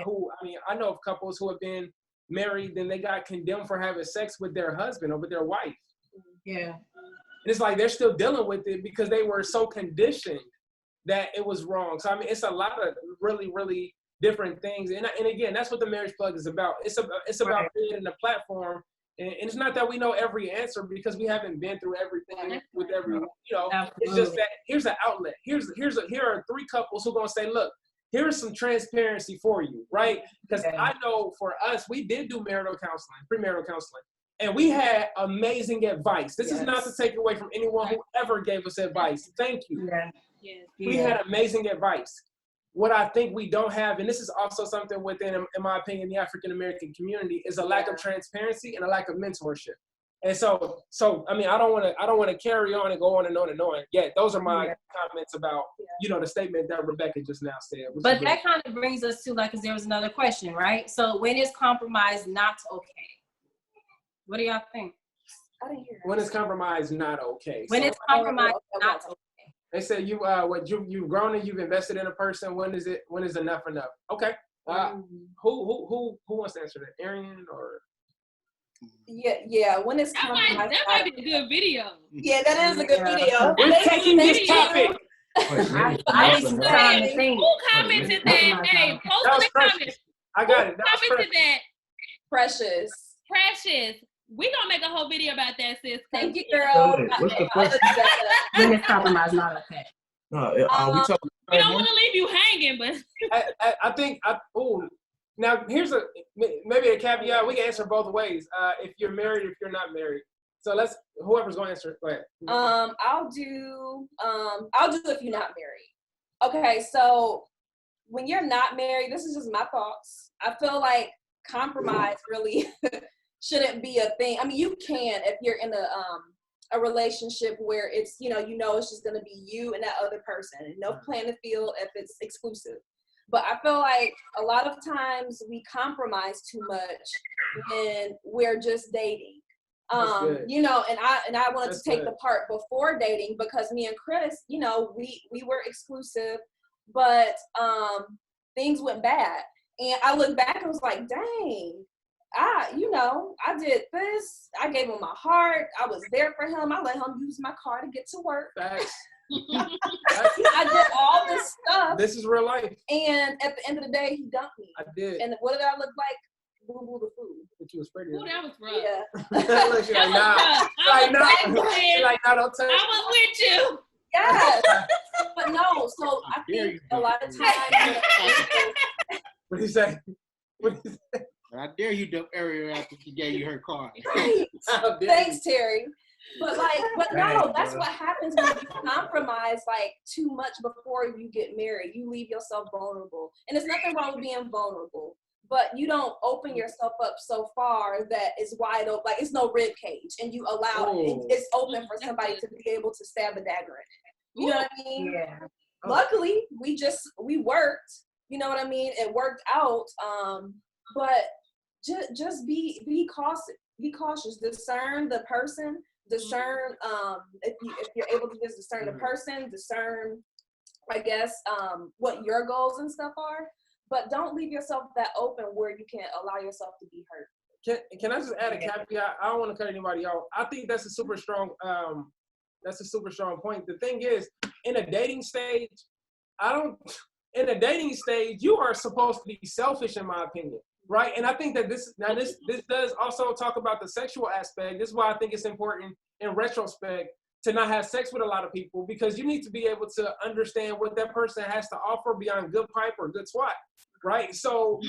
I know of couples who have been married, then they got condemned for having sex with their husband or with their wife. Yeah. And it's like they're still dealing with it because they were so conditioned that it was wrong. So I mean, it's a lot of really, really different things. And again, that's what the Marriage Plug is about. It's about creating a platform. And it's not that we know every answer because we haven't been through everything with everyone. You know, it's just that here's an outlet. Here are 3 couples who are gonna say, look, here's some transparency for you, right? Because I know for us, we did do marital counseling, premarital counseling, and we had amazing advice. This is not to take away from anyone who ever gave us advice. Thank you. We had amazing advice. What I think we don't have, and this is also something within, in my opinion, the African American community, is a lack of transparency and a lack of mentorship. And so I mean, I don't want to carry on and go on and on and on. Yeah, those are my comments about, you know, the statement that Rebecca just now said. But that kind of brings us to, like, because there was another question, right? So when is compromise not okay? What do y'all think? I didn't hear that. When is compromise not okay? When is compromise not okay? They said you've grown and you've invested in a person. When is enough enough? Okay. Who wants to answer that? Arian or? Yeah. When it's compromise, that might be a good video. Yeah, that is a good video. We're taking this topic. I need some time to think. Who commented that? Hey, post in the comments. I got it. Who commented that? Precious. We gonna make a whole video about that, sis. Thank you, girl. What's the question? When is compromise not okay? No, we talking. We don't want to leave you hanging, but I think. Now here's maybe a caveat. We can answer both ways. If you're married, if you're not married. So whoever's going to answer. Go ahead. I'll do if you're not married. Okay, so when you're not married, this is just my thoughts. I feel like compromise really shouldn't be a thing. I mean, you can if you're in a relationship where it's, it's just gonna be you and that other person, and no playing the field if it's exclusive. But I feel like a lot of times we compromise too much when we're just dating. And I wanted to take the part before dating because me and Chris, we were exclusive, but things went bad. And I look back and was like, dang, I did this. I gave him my heart. I was there for him. I let him use my car to get to work. Facts. I did all this stuff. This is real life. And at the end of the day, he dumped me. I did. And what did I look like? Boo boo the food. But you was pretty. Ooh, that was rough. Yeah. She's like, nah, don't touch. I was with you. Yes. But no, so I think a lot of times. What do you say? I dare you dump Ariel after she gave you her car. Right. Thanks, Terry. But no, that's what happens when you compromise too much before you get married. You leave yourself vulnerable. And there's nothing wrong with being vulnerable. But you don't open yourself up so far that it's wide open, like it's no rib cage, and you allow it's open for somebody to be able to stab a dagger in it. You know what I mean? Yeah. Luckily, we worked. You know what I mean? It worked out. But just be cautious. Be cautious. Discern the person. Discern if you're able to just discern the person. Discern, I guess, what your goals and stuff are. But don't leave yourself that open where you can allow yourself to be hurt. Can I just add a caveat? I don't want to cut anybody off. I think that's a super strong point. The thing is, in a dating stage, in a dating stage, you are supposed to be selfish, in my opinion, right? And I think that this does also talk about the sexual aspect. This is why I think it's important in retrospect to not have sex with a lot of people, because you need to be able to understand what that person has to offer beyond good pipe or good swat, right? So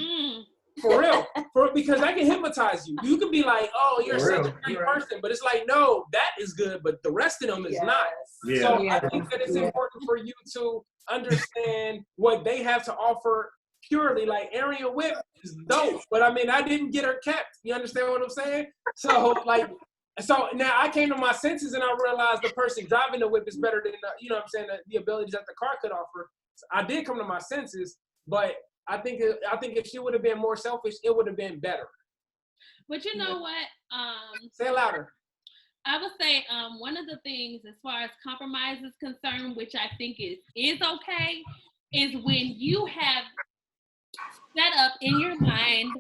for real, because I can hypnotize you. You can be like, oh, you're such a great person, but it's like, no, that is good, but the rest of them is not. Yeah. So I think that it's important for you to understand what they have to offer purely. Like Arian Whip is dope, but I mean, I didn't get her kept. You understand what I'm saying? So like, so now I came to my senses and I realized the person driving the whip is better than you know what I'm saying, the abilities that the car could offer. So I did come to my senses, but I think if she would have been more selfish, it would have been better. But you know what? Say it louder. I would say one of the things as far as compromise is concerned, which I think is okay, is when you have set up in your mind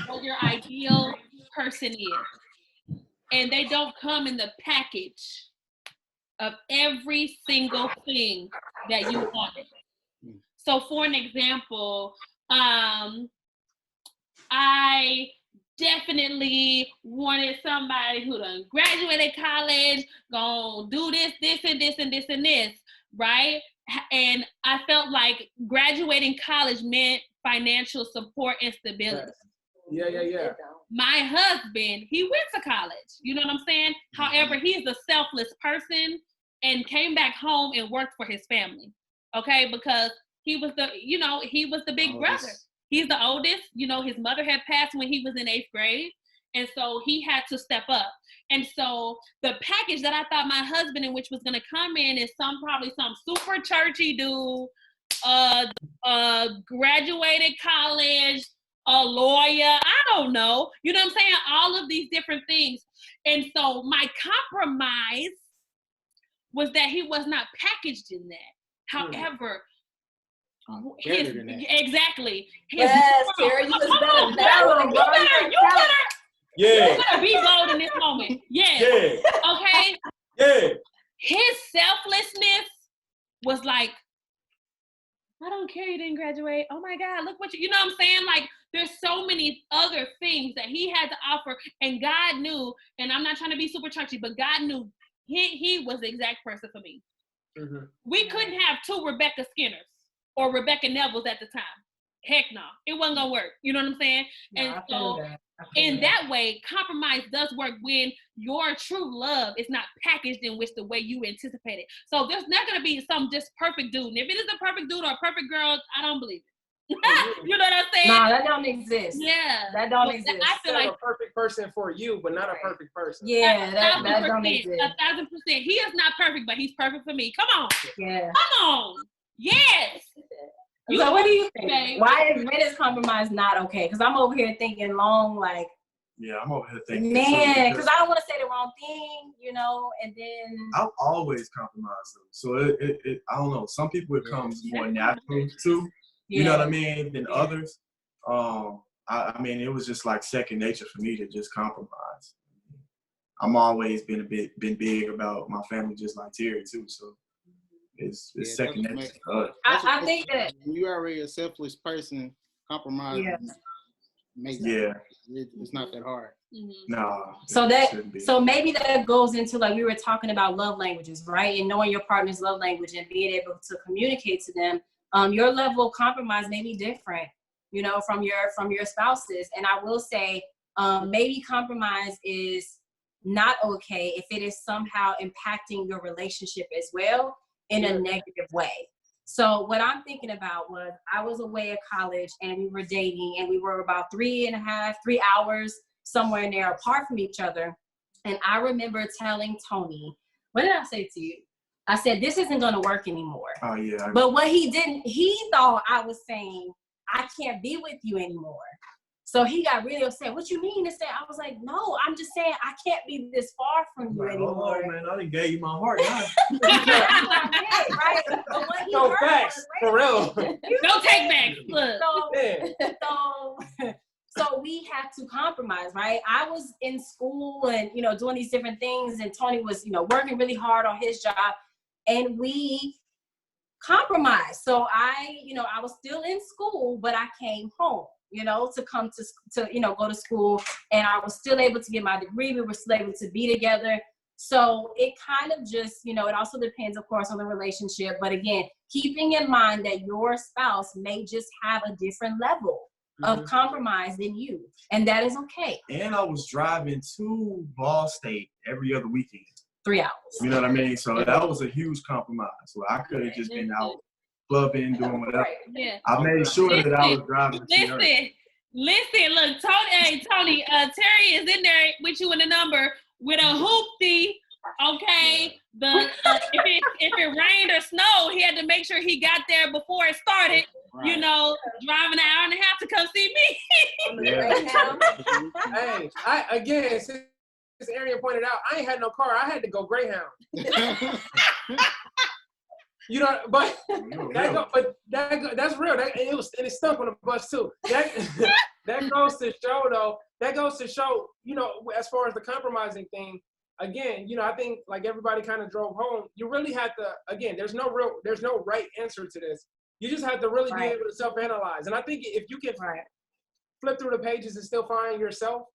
what your ideal person is, and they don't come in the package of every single thing that you wanted. So for an example, I definitely wanted somebody who done graduated college, gonna do this, and this, and this, and this, right? And I felt like graduating college meant financial support and stability. Yeah. My husband, he went to college. You know what I'm saying? However, he's a selfless person and came back home and worked for his family. Okay, because he was the big brother. He's the oldest. You know, his mother had passed when he was in 8th grade. And so he had to step up. And so the package that I thought my husband in which was going to come in is probably some super churchy dude, graduated college, a lawyer, I don't know. You know what I'm saying? All of these different things. And so my compromise was that he was not packaged in that. However, exactly. Yes, Terry, you was better than that. You better be bold in this moment. Yes. Yeah. Okay? Yeah. His selflessness was like, I don't care you didn't graduate. Oh my God, look what you know what I'm saying? Like, there's so many other things that he had to offer, and God knew, and I'm not trying to be super churchy, but God knew he was the exact person for me. Mm-hmm. We couldn't have 2 Rebecca Skinners or Rebecca Neville's at the time. Heck no, it wasn't gonna work. You know what I'm saying? No, and so in that way, compromise does work when your true love is not packaged in which the way you anticipate it. So there's not gonna be some just perfect dude. And if it is a perfect dude or a perfect girl, I don't believe it. You know what I'm saying? No, that don't exist. Yeah, that don't exist. I feel like a perfect person for you, but not a perfect person. Yeah, that don't exist. 1,000%. He is not perfect, but he's perfect for me. Come on. Yeah. Come on. Yes. So what do you think? When is compromise not okay? Because I'm over here thinking long, like. Yeah, I'm over here thinking. Man, because I don't want to say the wrong thing, you know, and then. I've always compromised them. So it I don't know. Some people it comes more natural too. You know what I mean? Than others. I mean, it was just like second nature for me to just compromise. I'm always been big about my family, just like Terry too. So it's second nature to us. I think that when you're already a selfless person, compromise makes it's not that hard. Mm-hmm. No. So maybe that goes into, like we were talking about, love languages, right? And knowing your partner's love language and being able to communicate to them. Your level of compromise may be different, you know, from your spouses. And I will say, maybe compromise is not okay if it is somehow impacting your relationship as well in a negative way. So what I'm thinking about was, I was away at college and we were dating, and we were about 3 hours somewhere in there apart from each other. And I remember telling Tony, what did I say to you? I said, this isn't going to work anymore. Oh, yeah. But what he thought I was saying, I can't be with you anymore. So he got really upset. What you mean to say? I was like, no, I'm just saying I can't be this far from you anymore. Oh, man, I done gave you my heart. Right? But what he heard facts, for real. Don't take back. So we had to compromise, right? I was in school and, you know, doing these different things, and Tony was, you know, working really hard on his job. And we compromise. So I was still in school, but I came home, to come to go to school, and I was still able to get my degree. We were still able to be together. So it kind of just, it also depends, of course, on the relationship. But again, keeping in mind that your spouse may just have a different level of compromise than you, and that is okay. And I was driving to Ball State every other weekend. 3 hours. You know what I mean? So that was a huge compromise. So I could have just been out clubbing, doing whatever. Yeah. I made sure that I was driving. Listen, look, Tony, Terry is in there with you in the number with a hoopty. Okay, if it rained or snowed, he had to make sure he got there before it started. Right. Driving an hour and a half to come see me. Hey, as Arian pointed out, I ain't had no car. I had to go Greyhound. But that's real. It stunk on the bus too. That goes to show though. That goes to show, as far as the compromising thing. Again, I think like everybody kind of drove home. You really have to. Again, there's no right answer to this. You just have to really be able to self-analyze. And I think if you can flip through the pages and still find yourself,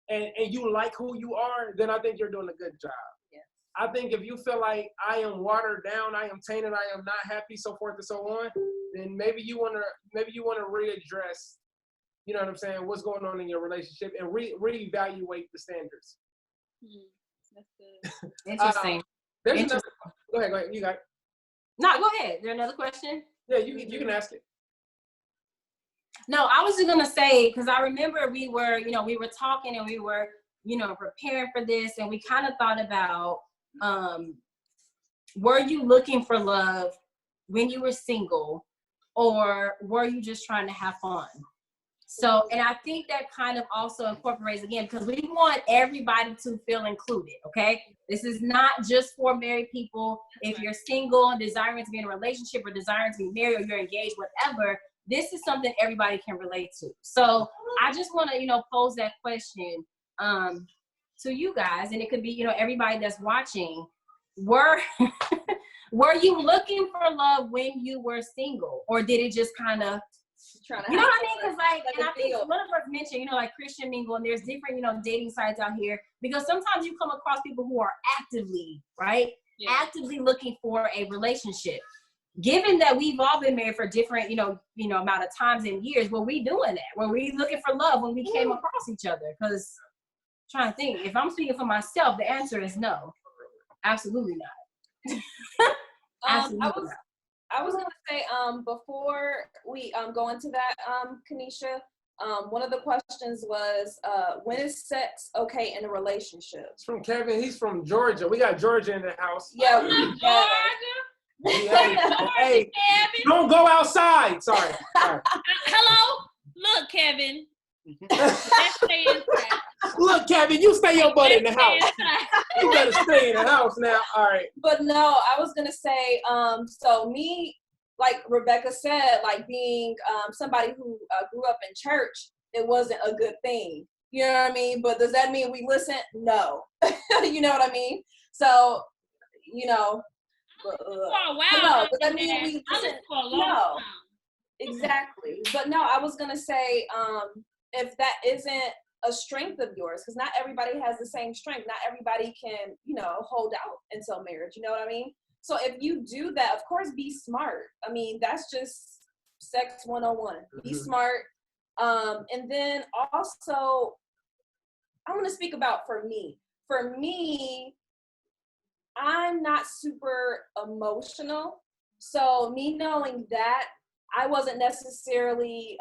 and you like who you are, then I think you're doing a good job. Yeah. I think if you feel like I am watered down, I am tainted, I am not happy, so forth and so on, then maybe you wanna readdress, you know what I'm saying, what's going on in your relationship, and reevaluate the standards. That's good. Interesting. Go ahead. You got it. No, go ahead. Is there another question? Yeah, you can ask it. No, I was just gonna say, because I remember we were talking and we were, preparing for this, and we kind of thought about, were you looking for love when you were single, or were you just trying to have fun? So, and I think that kind of also incorporates, again, because we want everybody to feel included, okay? This is not just for married people. If you're single and desiring to be in a relationship or desiring to be married or you're engaged, whatever, this is something everybody can relate to. So I just want to, pose that question to you guys, and it could be, everybody that's watching. Were you looking for love when you were single, or did it just kind of, you know what I mean? Because and I think one of us mentioned, like Christian Mingle, and there's different, dating sites out here, because sometimes you come across people who are actively looking for a relationship. Given that we've all been married for different, amount of times and years, were we doing that? Were we looking for love when we came across each other? Because I'm trying to think, if I'm speaking for myself, the answer is no, absolutely not. Absolutely not. I was gonna say, before we go into that, Kanisha, one of the questions was, when is sex okay in a relationship? It's from Kevin. He's from Georgia. We got Georgia in the house. Yeah, Georgia. Hey, don't go outside. Sorry. Hello, look, Kevin. Let's stay inside. Look, Kevin, you stay your butt in the house. You better stay in the house now. All right. But no, I was gonna say, so me, like Rebecca said, like being somebody who grew up in church, it wasn't a good thing. You know what I mean? But does that mean we listen? No. You know what I mean? So, no, does that mean we listen? No. Exactly. But no, I was gonna say, if that isn't a strength of yours, because not everybody has the same strength. Not everybody can, hold out until marriage. You know what I mean? So if you do that, of course, be smart. I mean, that's just sex 101. Be smart. And then also, I'm going to speak about for me. For me, I'm not super emotional. So me knowing that, I wasn't necessarily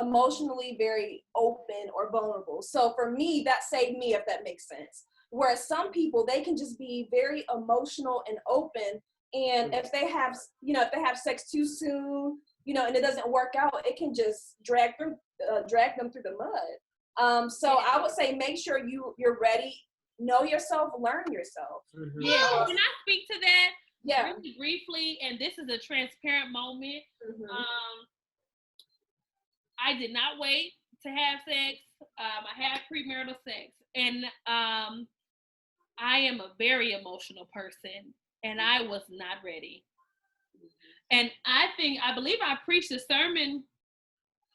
emotionally very open or vulnerable. So for me, that saved me, if that makes sense. Whereas some people, they can just be very emotional and open, and if they have sex too soon, and it doesn't work out, it can just drag them through the mud. So I would say make sure you're ready, know yourself, learn yourself. Yeah. Can I speak to that? Yeah. Really briefly, and this is a transparent moment. I did not wait to have sex. I had premarital sex, and I am a very emotional person, and I was not ready. And I believe I preached a sermon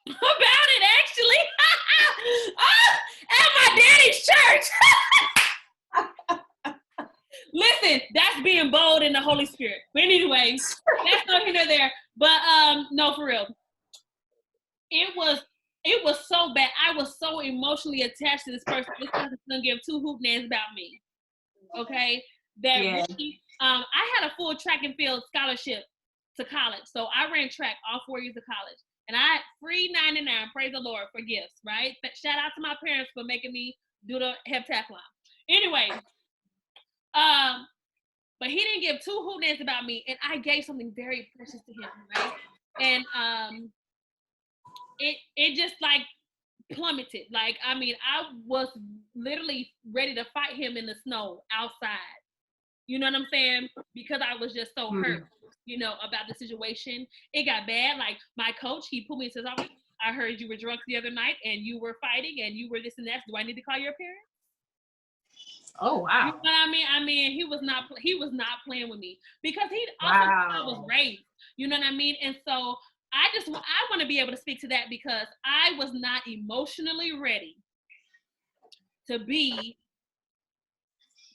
about it actually at my daddy's church. Listen, that's being bold in the Holy Spirit. But anyway, that's not here nor there. But no, for real. It was so bad. I was so emotionally attached to this person. This person's gonna give two hoop names about me. Okay? That really, I had a full track and field scholarship to college. So I ran track all 4 years of college. And I had free 99, praise the Lord, for gifts, right? But shout out to my parents for making me do the heptathlon. Anyway, but he didn't give two hoop names about me, and I gave something very precious to him, right? And it just like plummeted. Like, I mean, I was literally ready to fight him in the snow outside. You know what I'm saying? Because I was just so hurt, you know, about the situation. It got bad. Like, my coach, he pulled me and says, I heard you were drunk the other night and you were fighting and you were this and that. Do I need to call your parents? Oh, wow. You know what I mean? I mean, he was not playing with me because he also thought I was raised. You know what I mean? And so I want to be able to speak to that because I was not emotionally ready to be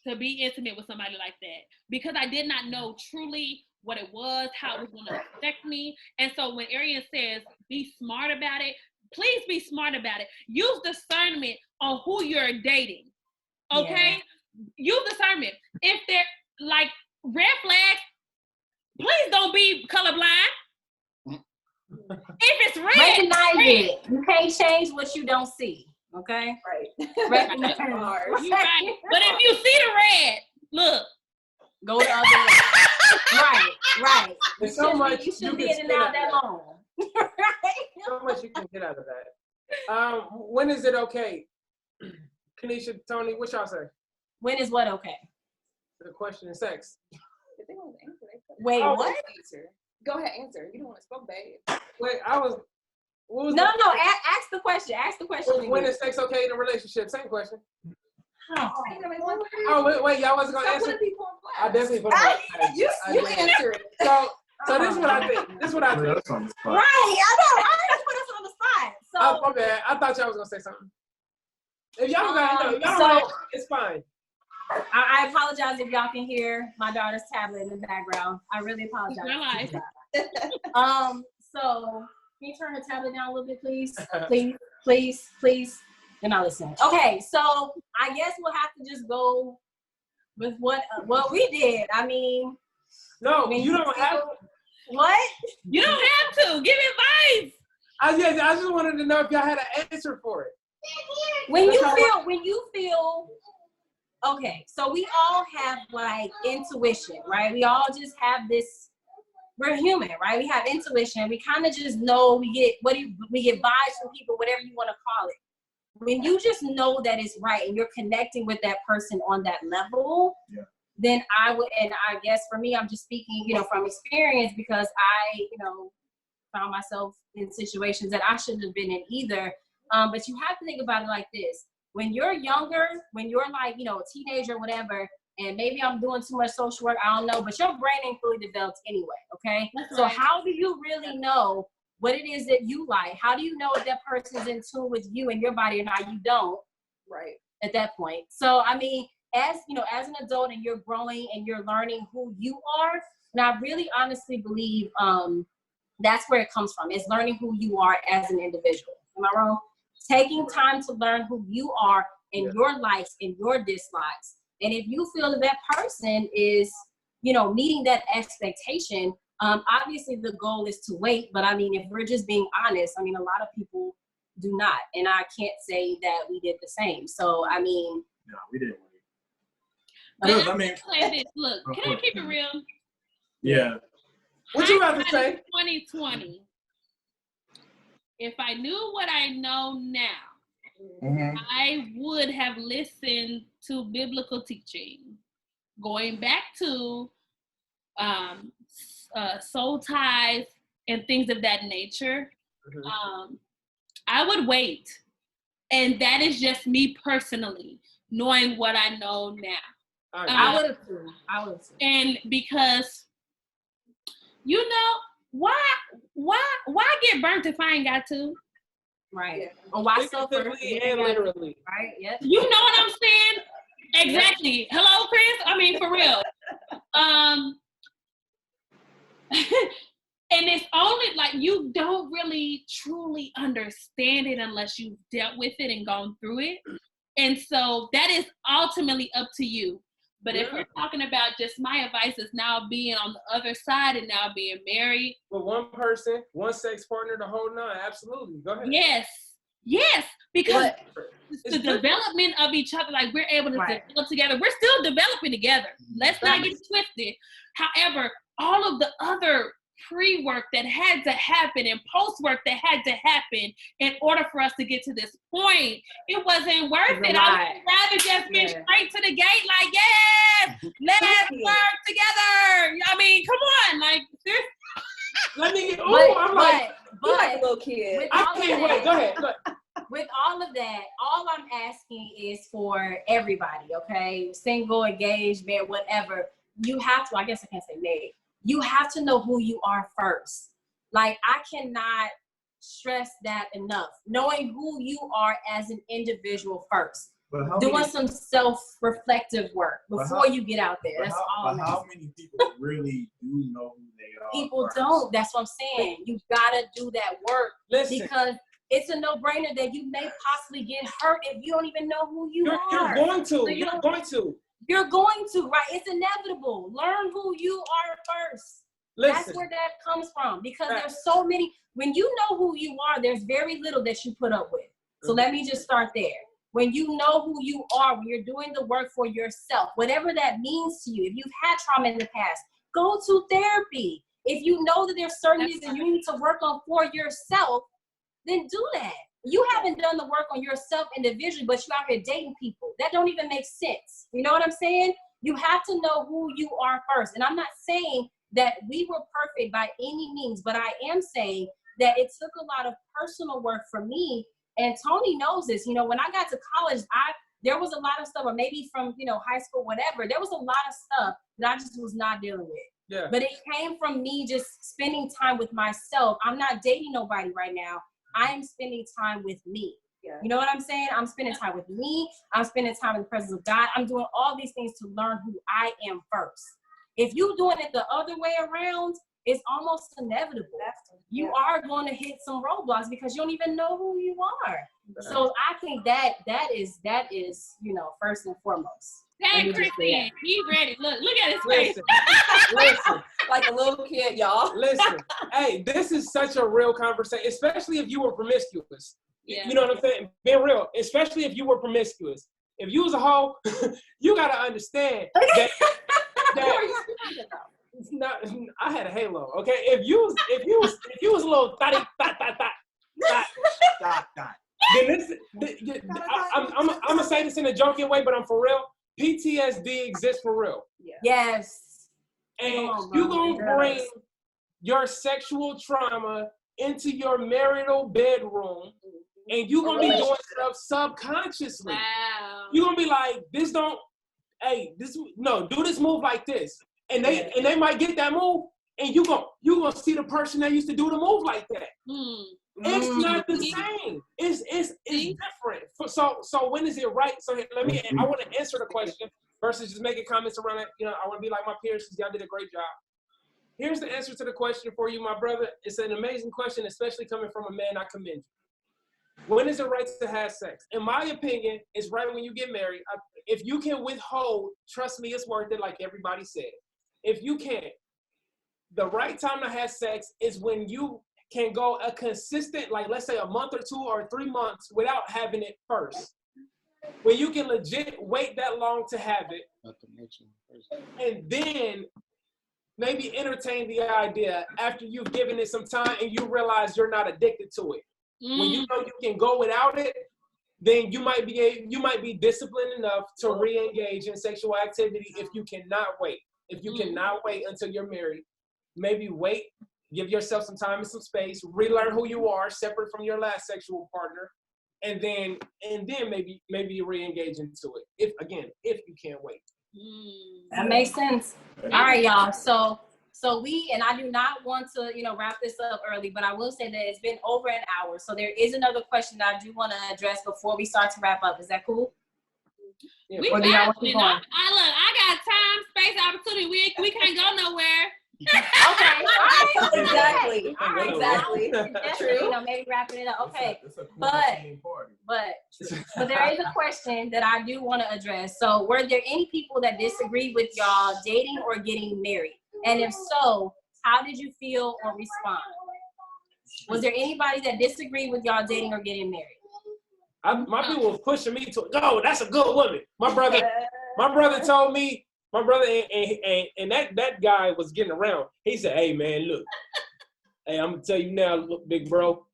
intimate with somebody like that because I did not know truly what it was, how it was going to affect me. And so when Arian says, be smart about it, please be smart about it. Use discernment on who you're dating. Okay? Yeah. Use discernment. If they're like red flags, please don't be colorblind. If it's red, recognize it. You can't change what you don't see. Okay? Right. Recognize. You're right. But if you see the red, look. Go the other way. Right. There's so much you shouldn't be in and out that long. Right? So much you can get out of that. When is it okay? Kanisha, Tony, what y'all say? When is what okay? The question is sex. If they want to answer, they could. Wait, what? Answer. Go ahead, answer. You don't want to spoke, babe. Wait, what was No, ask the question. Ask the question. When is sex okay in a relationship? Same question. Oh, Wait, y'all wasn't gonna answer. I definitely put them on. You answered. So this is what I think. Right, I know. I just put us on the spot. So my bad. I thought y'all was gonna say something. If y'all it's fine. I apologize if y'all can hear my daughter's tablet in the background. I really apologize. So can you turn her tablet down a little bit, please? Please. You're not listening. Okay, so I guess we'll have to just go with what we did. I mean, no, you don't have to. What? You don't have to. Give advice. I just wanted to know if y'all had an answer for it. When you feel okay, so we all have like intuition, right? We all just have this. We're human, right? We have intuition. We kind of just know. We get vibes from people, whatever you want to call it. When you just know that it's right and you're connecting with that person on that level, then I would. And I guess for me, I'm just speaking, from experience because I, found myself in situations that I shouldn't have been in either. But you have to think about it like this. When you're younger, when you're like, a teenager or whatever, and maybe I'm doing too much social work, I don't know, but your brain ain't fully developed anyway, okay? That's so right. How do you really know what it is that you like? How do you know if that person's in tune with you and your body and how you don't? Right. At that point. So, I mean, as an adult and you're growing and you're learning who you are, and I really honestly believe that's where it comes from. It's learning who you are as an individual. Am I wrong? Taking time to learn who you are in your likes and your dislikes. And if you feel that person is, meeting that expectation, obviously the goal is to wait. But I mean, if we're just being honest, I mean, a lot of people do not. And I can't say that we did the same. So, I mean. No, we didn't wait. Look, can I keep it real? Yeah. What you about to say? 2020. If I knew what I know now, I would have listened to biblical teaching, going back to soul ties and things of that nature. I would wait. And that is just me personally, knowing what I know now. I would have too. And because, why get burnt if I ain't got to? Right. Yeah. Or why suffer? Figuratively and literally. Right. Yep. You know what I'm saying? Exactly. Hello, Chris. I mean, for real. And it's only like you don't really truly understand it unless you've dealt with it and gone through it. And so that is ultimately up to you. But if we're talking about just my advice is now being on the other side and now being married. With one person, one sex partner, the whole nine. Absolutely. Go ahead. Yes. Because it's the development of each other, like we're able to develop together. We're still developing together. Let's not get twisted. However, all of the other pre-work that had to happen and post-work that had to happen in order for us to get to this point, it wasn't worth it. I would rather just get straight to the gate, like, yes, let's work together. I mean, come on, like this. Let me get, I'm like a little kid. I can't wait. Go ahead. With all of that, all I'm asking is for everybody, okay? Single, engaged, married, whatever. You have to, I guess I can't say married. You have to know who you are first. Like, I cannot stress that enough. Knowing who you are as an individual first. Doing some self-reflective work before you get out there. That's all I'm asking. How many people really do know who they are? People first? don't. That's what I'm saying. You gotta do that work. Listen. Because it's a no-brainer that you may possibly get hurt if you don't even know who you are. You're going to. So You're going to, right? It's inevitable. Learn who you are first. Listen. That's where that comes from. Because there's so many, when you know who you are, there's very little that you put up with. So let me just start there. When you know who you are, when you're doing the work for yourself, whatever that means to you, if you've had trauma in the past, go to therapy. If you know that there's certain things that you need to work on for yourself, then do that. You haven't done the work on yourself individually, but you're out here dating people. That don't even make sense. You know what I'm saying? You have to know who you are first. And I'm not saying that we were perfect by any means, but I am saying that it took a lot of personal work for me. And Tony knows this. You know, when I got to college, there was a lot of stuff, or maybe from, high school, whatever. There was a lot of stuff that I just was not dealing with. Yeah. But it came from me just spending time with myself. I'm not dating nobody right now. I'm spending time with me. Yeah. You know what I'm saying? I'm spending time with me. I'm spending time in the presence of God. I'm doing all these things to learn who I am first. If you're doing it the other way around, it's almost inevitable. You are going to hit some roadblocks because you don't even know who you are. So I think that is first and foremost. Hey, Christian, he ready. Look at his face. Listen. Like a little kid, y'all. Listen. Hey, this is such a real conversation, especially if you were promiscuous. Yeah. You know what I'm saying? Being real, especially if you were promiscuous. If you was a hoe, you gotta understand that I had a halo. Okay, if you was a little dot. Then I'm gonna say this in a joking way, but I'm for real. PTSD exists for real. Yeah. Yes. And you gonna bring your sexual trauma into your marital bedroom, and you gonna be doing stuff subconsciously. Wow. You gonna be like, do this move like this, and they might get that move, and you gonna see the person that used to do the move like that. It's not the same. It's different. So when is it right? So I want to answer the question versus just making comments around it. I want to be like my peers because y'all did a great job. Here's the answer to the question for you, my brother. It's an amazing question, especially coming from a man. I commend you. When is it right to have sex? In my opinion, it's right when you get married. If you can withhold, trust me, it's worth it, like everybody said. If you can't, the right time to have sex is when you can go a consistent, like let's say a month or 2 or 3 months without having it first. When you can legit wait that long to have it, and then maybe entertain the idea after you've given it some time and you realize you're not addicted to it. When you know you can go without it, then you might be disciplined enough to re-engage in sexual activity if you cannot wait. If you cannot wait until you're married, maybe wait. Give yourself some time and some space, relearn who you are, separate from your last sexual partner, and then maybe you re-engage into it. If you can't wait. That makes sense. All right, y'all. So So and I do not want to, wrap this up early, but I will say that it's been over an hour. So there is another question that I do want to address before we start to wrap up. Is that cool? We Or do y'all want to keep going? I got time, space, opportunity. We can't go nowhere. Okay. All right. Exactly. All right. Exactly. True. Maybe wrapping it up. Okay. But there is a question that I do want to address. So were there any people that disagreed with y'all dating or getting married? And if so, how did you feel or respond? Was there anybody that disagreed with y'all dating or getting married? My people was pushing me to, no, that's a good woman. My brother told me, and that guy was getting around. He said, hey man, look, hey, I'm gonna tell you now, look, big bro.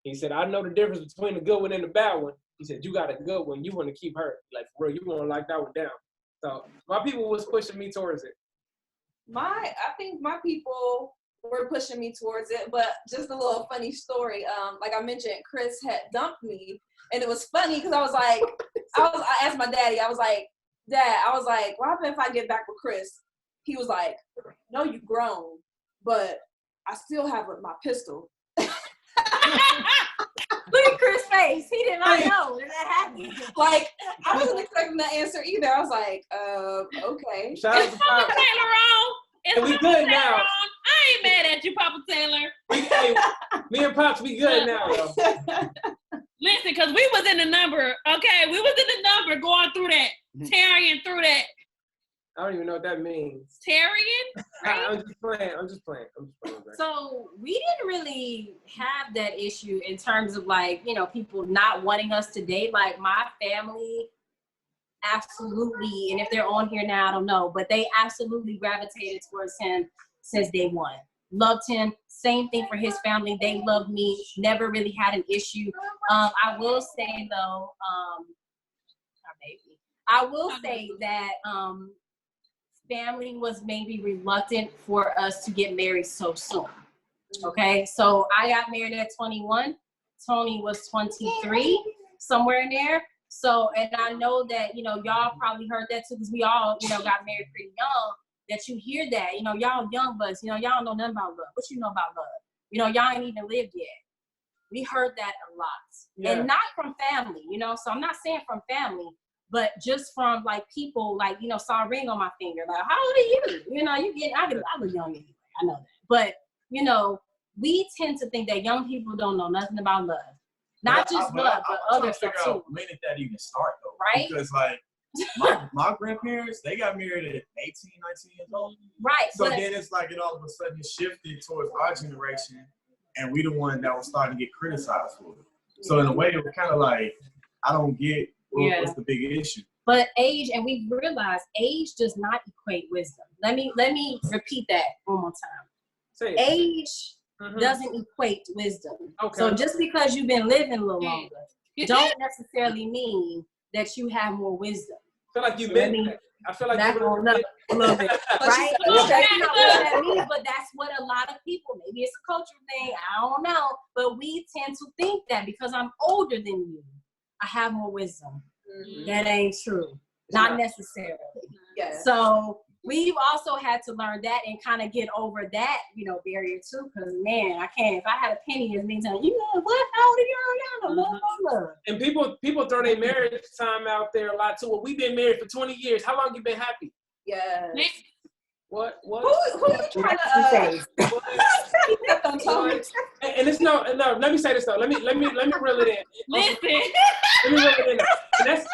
He said, I know the difference between the good one and the bad one. He said, you got a good one, you want to keep her. Like, bro, you want to lock that one down. So my people was pushing me towards it. I think my people were pushing me towards it, but just a little funny story. Like I mentioned, Chris had dumped me, and it was funny because I asked my daddy, I was like, Dad, what happens if I get back with Chris? He was like, no, you grown, but I still have my pistol. Look at Chris' face. He did not know that happened. Like, I wasn't expecting that answer either. I was like, okay. Shout out to Papa Pop. Taylor wrong. And we good now. Wrong. I ain't mad at you, Papa Taylor. Me and Pops, we good now, yo. Listen, because we was in the number, okay? We was in the number going through that, tarrying through that. I don't even know what that means. Tarrying? I'm just playing. So we didn't really have that issue in terms of people not wanting us to date. Like my family absolutely, and if they're on here now, I don't know, but they absolutely gravitated towards him since day one. Loved him. Same thing for his family. They loved me. Never really had an issue. I will say though, I will say that family was maybe reluctant for us to get married so soon. Okay, so I got married at 21. Tony was 23, somewhere in there. So, and I know that, y'all probably heard that too, because we all, got married pretty young, that you hear that, y'all young bucks, y'all don't know nothing about love. What you know about love? Y'all ain't even lived yet. We heard that a lot. Yeah. And not from family, so I'm not saying from family, but just from people saw a ring on my finger. Like, how old are you? I was young anyway. I know that. But, we tend to think that young people don't know nothing about love. Not just love, but other stuff too. When did that even start though? Right? Because my grandparents, they got married at 18, 19 years old. Right. So then it's it all of a sudden shifted towards our generation, and we the one that was starting to get criticized for it. So in a way, it was kind of I don't get what's the big issue. But age, and we realized age does not equate wisdom. Let me repeat that one more time. Say it. Age doesn't equate wisdom. Okay. So just because you've been living a little longer, don't necessarily mean that you have more wisdom. I feel like you've been. I feel like that's you've a little bit, right? That's not what that means, but that's what a lot of people. Maybe it's a cultural thing. I don't know, but we tend to think that because I'm older than you, I have more wisdom. Mm-hmm. That ain't true. Not necessarily. Yes. So we've also had to learn that and kind of get over that, barrier too. Because man, I can't. If I had a penny, it means what? How old are you? Y'all don't love. And people throw their marriage time out there a lot too. Well, we've been married for 20 years. How long you been happy? Yes. What? Who you trying to say? And it's no. Let me say this though. Let me reel it in. Listen. Let me reel it in. And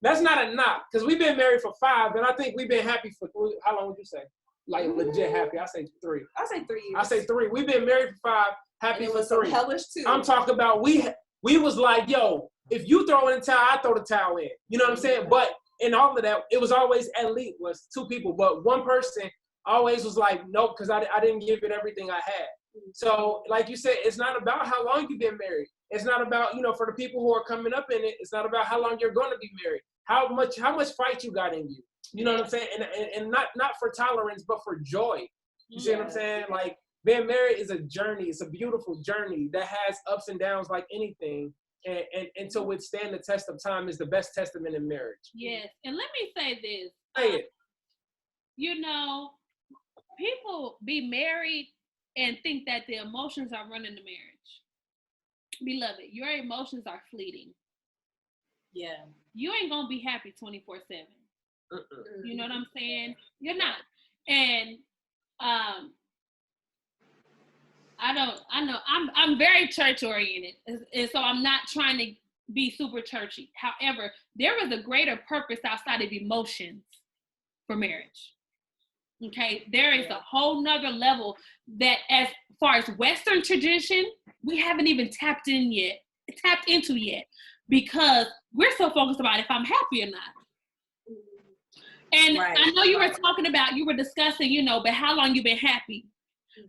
that's not a knock, because we've been married for 5, and I think we've been happy for how long would you say? Legit happy. I say 3. I say 3 years. I say 3. We've been married for 5, happy for 3. Hellish too. I'm talking about we was like, yo, if you throw in the towel, I throw the towel in. You know what I'm saying? But in all of that, it was always at least was 2 people, but one person always was like, nope, because I didn't give it everything I had. So like you said, it's not about how long you've been married. It's not about, for the people who are coming up in it, it's not about how long you're going to be married. How much fight you got in you. You know what I'm saying? And not for tolerance, but for joy. You see what I'm saying? Like, being married is a journey. It's a beautiful journey that has ups and downs like anything. And to withstand the test of time is the best testament in marriage. Yes. And let me say this. Say it. people be married and think that the emotions are running the marriage. Beloved, your emotions are fleeting. Yeah. You ain't gonna be happy 24/7. You know what I'm saying? You're not. And I know I'm very church oriented, and so I'm not trying to be super churchy. However, there is a greater purpose outside of emotions for marriage. Okay, there is a whole nother level that, as far as Western tradition, we haven't even tapped into yet, because we're so focused about if I'm happy or not. And I know you were discussing, but how long you been happy.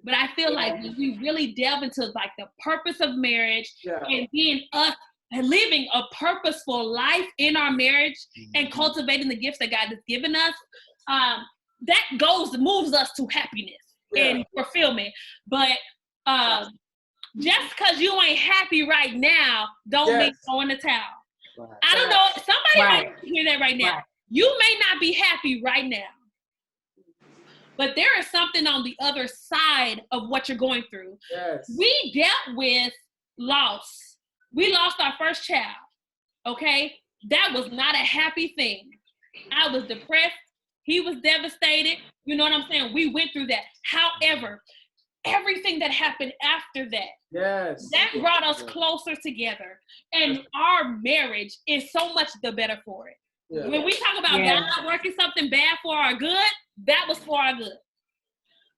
But I feel like when we really delve into like the purpose of marriage and being us living a purposeful life in our marriage and cultivating the gifts that God has given us, that moves us to happiness and fulfillment. But just because you ain't happy right now, don't mean throw in the towel. Right. I don't know. Somebody might hear that right now. Right. You may not be happy right now, but there is something on the other side of what you're going through. Yes. We dealt with loss. We lost our first child, okay? That was not a happy thing. I was depressed. He was devastated. You know what I'm saying? We went through that. However, everything that happened after that, that brought us closer together. And our marriage is so much the better for it. Yeah. When we talk about God working something bad for our good, that was for our good.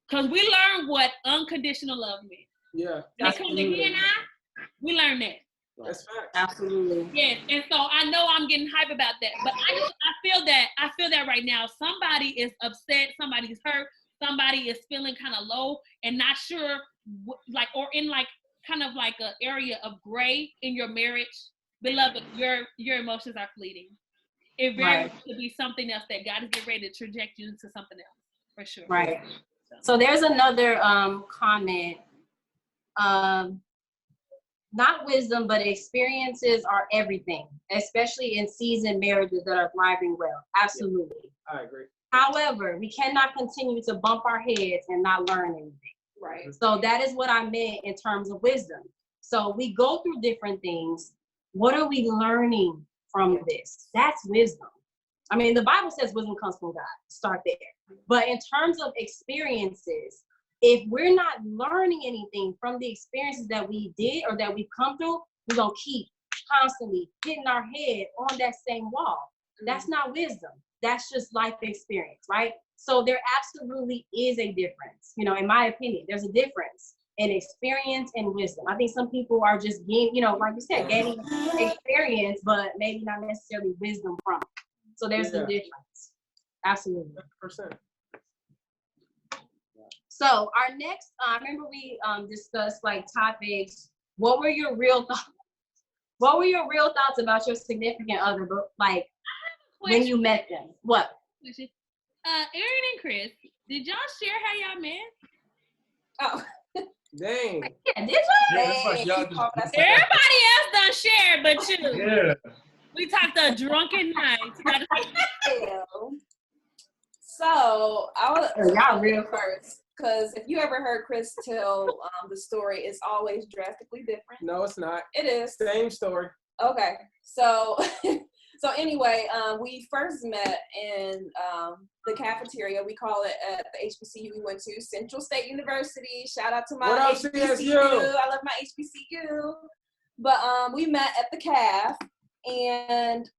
Because we learned what unconditional love meant. Yeah. When it comes to he and I, we learned that. That's fact. Absolutely. Yes. And so I know I'm getting hype about that, but I feel that right now. Somebody is upset, somebody's hurt, somebody is feeling kind of low and not sure, or in like kind of like an area of gray in your marriage. Beloved, your emotions are fleeting. It very much could be something else that God is getting ready to traject you into something else, for sure. Right. So there's another comment. Not wisdom, but experiences are everything, especially in seasoned marriages that are thriving well. Absolutely. I agree. However, we cannot continue to bump our heads and not learn anything. Right. So that is what I meant in terms of wisdom. So we go through different things. What are we learning from this? That's wisdom. I mean, the Bible says wisdom comes from God. Start there. But in terms of experiences, if we're not learning anything from the experiences that we did or that we've come through, we're going to keep constantly hitting our head on that same wall. That's not wisdom. That's just life experience, right? So there absolutely is a difference. In my opinion, there's a difference in experience and wisdom. I think some people are just gaining, like you said, gaining experience, but maybe not necessarily wisdom from it. So there's a difference. Absolutely. 100%. So our next, I remember we discussed like topics. What were your real thoughts? What were your real thoughts about your significant other, but like when you met them? What? Aaron and Chris, did y'all share how y'all met? Oh. Dang. Yeah, did y'all? Yeah, it's like y'all just, everybody else done shared, but you. Yeah. We talked a drunken night. So I was y'all real first, because if you ever heard Chris tell the story, it's always drastically different. No, it's not. It is. Same story. Okay. So so anyway, we first met in the cafeteria. We call it at the HBCU we went to, Central State University. Shout out to my HBCU. I love my HBCU. But we met at the caf, and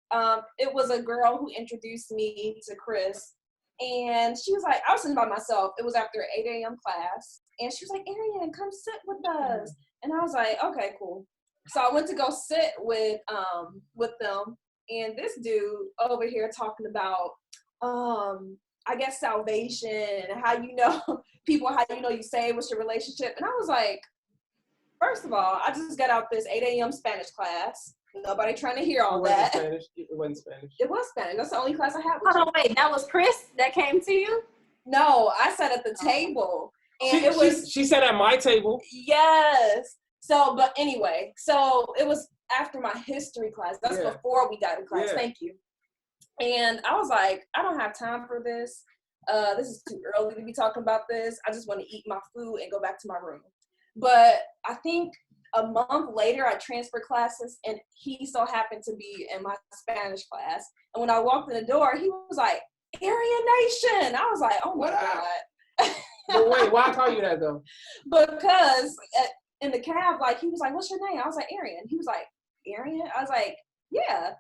it was a girl who introduced me to Chris. And she was like, I was sitting by myself. It was after 8 a.m. class. And she was like, Arian, come sit with us. And I was like, okay, cool. So I went to go sit with them. And this dude over here talking about, I guess, salvation and how people, how you saved, what's your relationship. And I was like, first of all, I just got out this 8 a.m. Spanish class. Nobody trying to hear all that. Spanish. It wasn't Spanish. It was Spanish. That's the only class I had. Hold on, wait. That was Chris that came to you? No, I sat at the table. And she sat at my table. Yes. So, but anyway, so it was after my history class. That's before we got in class. Yeah. Thank you. And I was like, I don't have time for this. this is too early to be talking about this. I just want to eat my food and go back to my room. But I think a month later, I transferred classes, and he so happened to be in my Spanish class. And when I walked in the door, he was like, Aryan Nation. I was like, oh my God. Well, wait, why call you that though? Because in the cab, like, he was like, what's your name? I was like, Aryan. He was like, Aryan? I was like, yeah.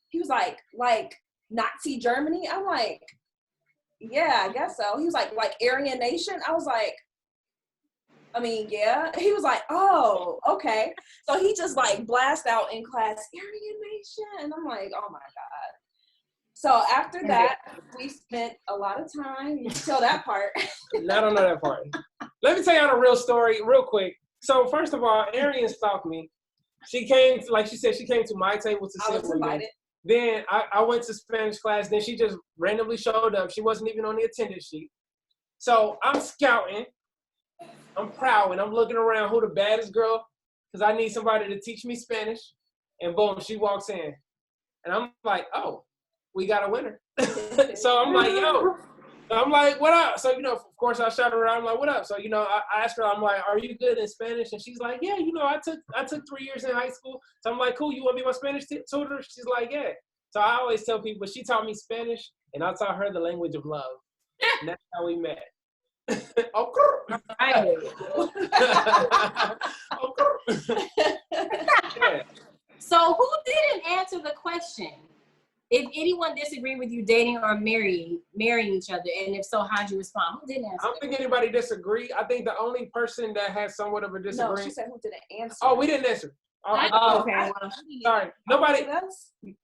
He was like Nazi Germany? I'm like, yeah, I guess so. He was like Aryan Nation? I was like, I mean, yeah. He was like, oh, okay. So he just like blast out in class, Aryan Nation. And I'm like, oh my God. So after that, we spent a lot of time. You can tell that part. I don't know that part. Let me tell you on a real story real quick. So first of all, Arian stalked me. She came, like she said, she came to my table to sit with me. Then I went to Spanish class. Then she just randomly showed up. She wasn't even on the attendance sheet. So I'm scouting. I'm prowling. I'm looking around who the baddest girl, because I need somebody to teach me Spanish. And boom, she walks in. And I'm like, oh, we got a winner. So I'm like, yo. So I'm like, what up? So, of course I shout her out. I'm like, what up? So, I asked her, I'm like, are you good in Spanish? And she's like, yeah, I took 3 years in high school. So I'm like, cool, you want to be my Spanish tutor? She's like, yeah. So I always tell people, she taught me Spanish, and I taught her the language of love. And that's how we met. Right. Yeah. So who didn't answer the question? If anyone disagreed with you dating or marrying each other, and if so, how'd you respond? Who didn't answer? I don't think anybody disagreed. I think the only person that had somewhat of a disagreement. No, she said who didn't answer. Oh, we didn't answer. Oh, okay. Sorry. Nobody.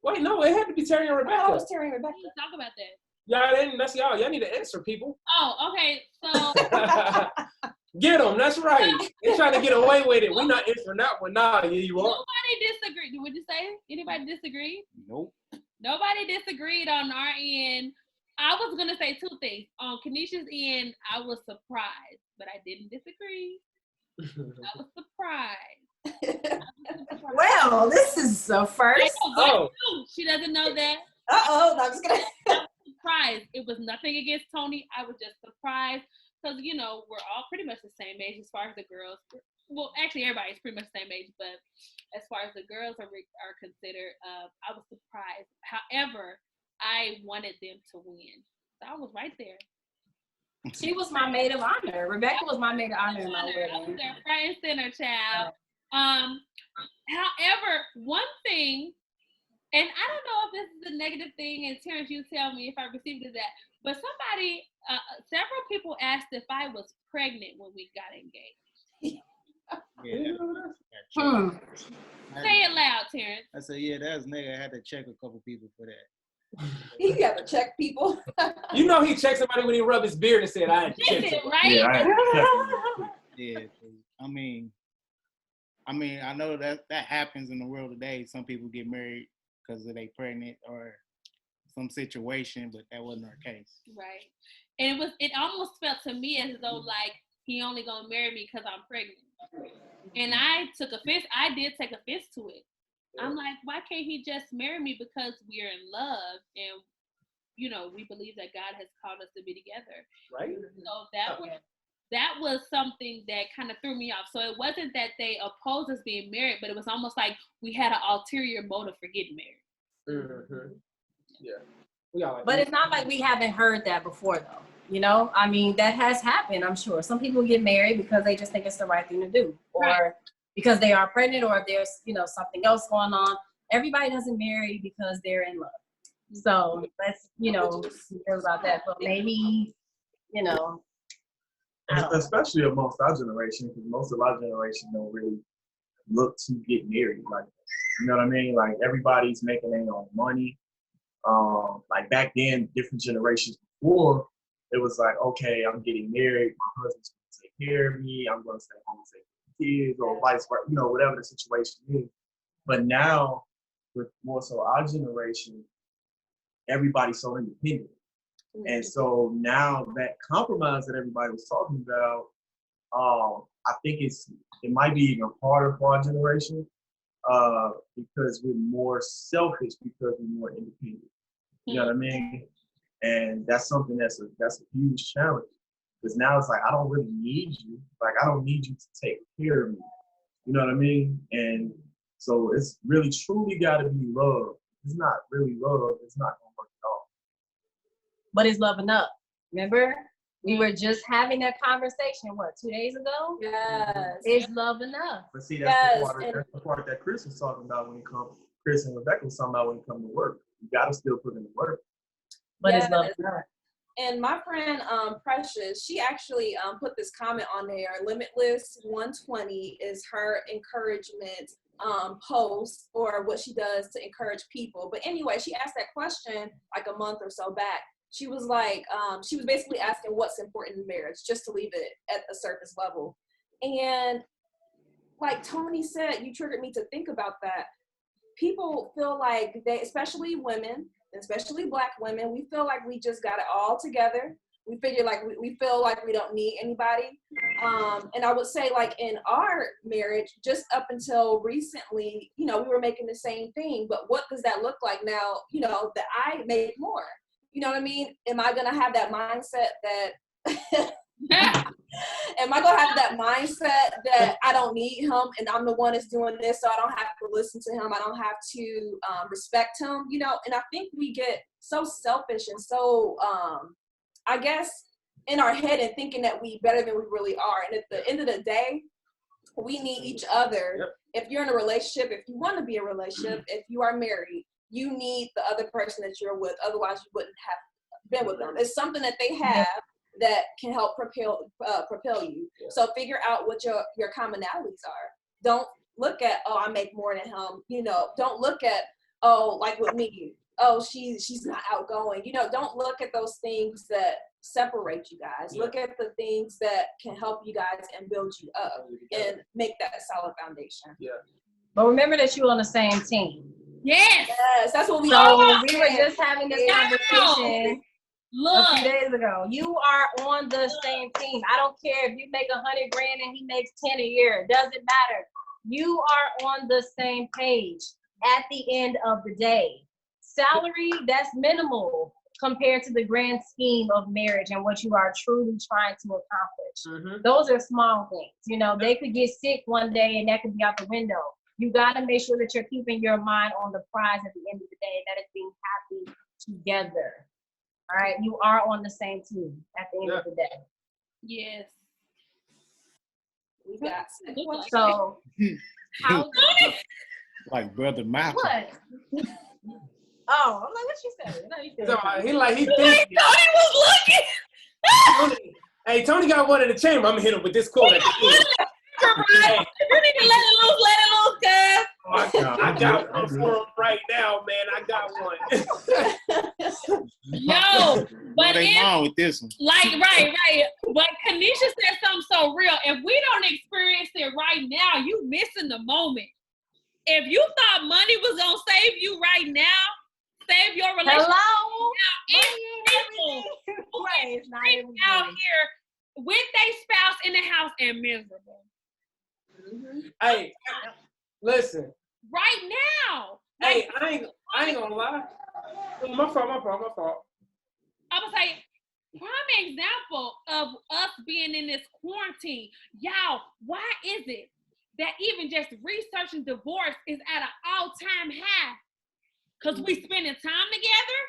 Wait, no, it had to be Terry and Rebecca. Oh, it was Terry and Rebecca. Talk about that. Y'all didn't. That's y'all. Y'all need to answer, people. Oh, okay. So Get them. That's right. They're trying to get away with it. We're not answering that one. Nah, yeah, you are. Nobody disagreed. Would you say anybody disagreed? Nope. Nobody disagreed on our end. I was gonna say two things. On Kenisha's end, I was surprised, but I didn't disagree. I was surprised. Well, this is the first. She doesn't know that. Uh-oh, I'm just gonna. I was surprised. It was nothing against Tony. I was just surprised because, we're all pretty much the same age as far as the girls. Well, actually, everybody's pretty much the same age, but as far as the girls are considered, I was surprised. However, I wanted them to win. So I was right there. She was my maid of honor. Rebecca was my maid of honor in my wedding. I was there front and center, child. However, one thing, and I don't know if this is a negative thing, and Terrence, you tell me if I received it that, but several people asked if I was pregnant when we got engaged. Yeah. Say it loud, Terrence. I said, yeah, that's nigga. I had to check a couple people for that. He got to check people. He checked somebody when he rubbed his beard and said, I had to check it. Right? Yeah, I had to check Yeah. I mean, I know that happens in the world today. Some people get married because they pregnant or some situation, but that wasn't our case. Right. And it almost felt to me as though like he only gonna marry me because I'm pregnant. And I did take offense to it. I'm like, why can't he just marry me because we're in love and we believe that God has called us to be together. Right. So that was something that kind of threw me off. So it wasn't that they opposed us being married, but it was almost like we had an ulterior motive for getting married. Mm-hmm. Yeah. But it's not like we haven't heard that before, though. I mean, that has happened, I'm sure. Some people get married because they just think it's the right thing to do, or because they are pregnant, or if there's, something else going on. Everybody doesn't marry because they're in love. So let's, hear about that. But maybe, especially amongst our generation, because most of our generation don't really look to get married. Like, you know what I mean? Like, everybody's making their own money. Like back then, different generations before, it was like, okay, I'm getting married, my husband's going to take care of me, I'm going to stay home and take care of kids, or vice versa, whatever the situation is. But now, with more so our generation, everybody's so independent. Mm-hmm. And so now that compromise that everybody was talking about, I think it might be even harder for our generation because we're more selfish because we're more independent. You know what I mean? And that's something that's a huge challenge. Because now it's like, I don't really need you. Like, I don't need you to take care of me. You know what I mean? And so it's really truly got to be love. If it's not really love, it's not going to work at all. But it's love enough. Remember? We were just having that conversation, 2 days ago? Yes. Is love enough? But see, that's the part that Chris was talking about when it comes, Chris and Rebecca was talking about when it comes to work. You got to still put in the work. But it's love enough. And my friend Precious, she actually put this comment on there. Limitless 120 is her encouragement post, or what she does to encourage people. But anyway, she asked that question like a month or so back. She was like, she was basically asking what's important in marriage, just to leave it at a surface level. And like Tony said, you triggered me to think about that. People feel like they, especially women, especially Black women, we feel like we just got it all together. We figure like we feel like we don't need anybody. And I would say like in our marriage, just up until recently, you know, we were making the same thing, but what does that look like now, you know, that I make more? You know what I mean? Am I gonna have that mindset that am I gonna have that mindset that I don't need him and I'm the one that's doing this, so I don't have to listen to him, I don't have to respect him, you know? And I think we get so selfish and so I guess in our head and thinking that we better than we really are. And at the end of the day, we need each other. Yep. If you're in a relationship, if you want to be in a relationship, if you are married, you need the other person that you're with. Otherwise, you wouldn't have been with them. It's something that they have that can help propel you. Yeah. So figure out what your commonalities are. Don't look at, oh, I make more than him. You know, don't look at, oh, like with me, oh, she's not outgoing. You know, don't look at those things that separate you guys. Yeah. Look at the things that can help you guys and build you up and make that a solid foundation. Yeah. But remember that you're on the same team. Yes. Yes, that's what we So are. we were just having this conversation a few days ago. You are on the same team. I don't care if you make $100,000 and he makes 10 a year. It doesn't matter. You are on the same page at the end of the day. Salary, that's minimal compared to the grand scheme of marriage and what you are truly trying to accomplish. Mm-hmm. Those are small things. You know, they could get sick one day and that could be out the window. You got to make sure that you're keeping your mind on the prize at the end of the day, that is being happy together. All right, you are on the same team at the end of the day. Yes. We got so how like Brother Malcolm. What? Oh, I'm like, what you said? No, you said he thinking. Tony was looking. Hey, Tony got one in the chamber. I'm gonna hit him with this quote. At the end. Hey. You need to let it loose, guys. I got one for him right now, man. I got one. Yo, but ain't wrong with this one. Like, right. But Kanisha said something so real. If we don't experience it right now, you missing the moment. If you thought money was gonna save you right now, save your relationship. Hello? It's not out here with their spouse in the house and miserable. Mm-hmm. Hey, listen. Right now. Hey, I ain't gonna lie. My fault. I would say, prime example of us being in this quarantine. Y'all, why is it that even just researching divorce is at an all-time high? Because we spending time together?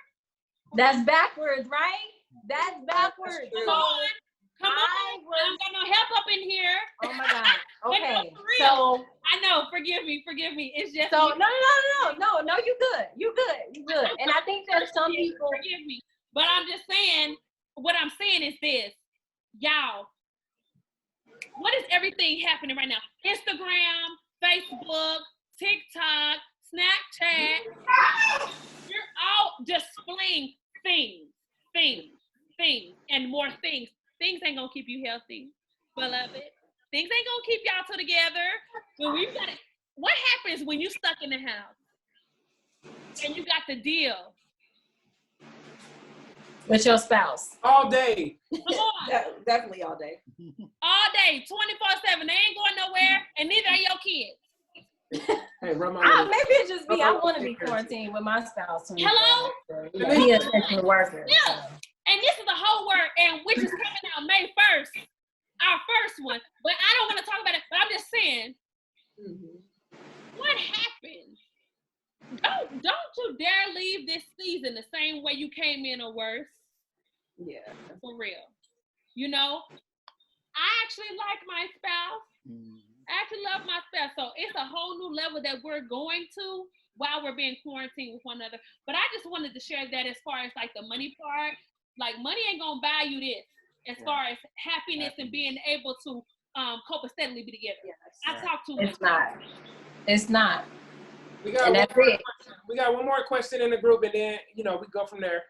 That's backwards, right? That's backwards. Come on. I don't got no help up in here. Oh my God. Okay. No, so I know. Forgive me. It's just so no. You good. And I think that some people forgive me, but I'm just saying. What I'm saying is this, y'all. What is everything happening right now? Instagram, Facebook, TikTok, Snapchat. You're all displaying things, and more things. Things ain't gonna keep you healthy, beloved. Things ain't gonna keep y'all together. When we got it, what happens when you stuck in the house and you got the deal with your spouse all day? Come on, definitely all day. All day, 24/7. They ain't going nowhere, and neither are your kids. Hey, rub my maybe leg. it's just me. I want to be quarantined with my spouse. Hello? Be an essential worker. Yeah. So. And this is the whole word, and which is coming out May 1st, our first one. But I don't want to talk about it, but I'm just saying, what happened? Don't you dare leave this season the same way you came in or worse. Yeah. For real. You know, I actually like my spouse. I actually love my spouse. So it's a whole new level that we're going to while we're being quarantined with one another. But I just wanted to share that as far as like the money part. Like money ain't gonna buy you this as far as happiness and being able to copacetically be together. Yes. I talk too much. It's not. We got And one that's more it. question. We got one more question in the group, and then we go from there.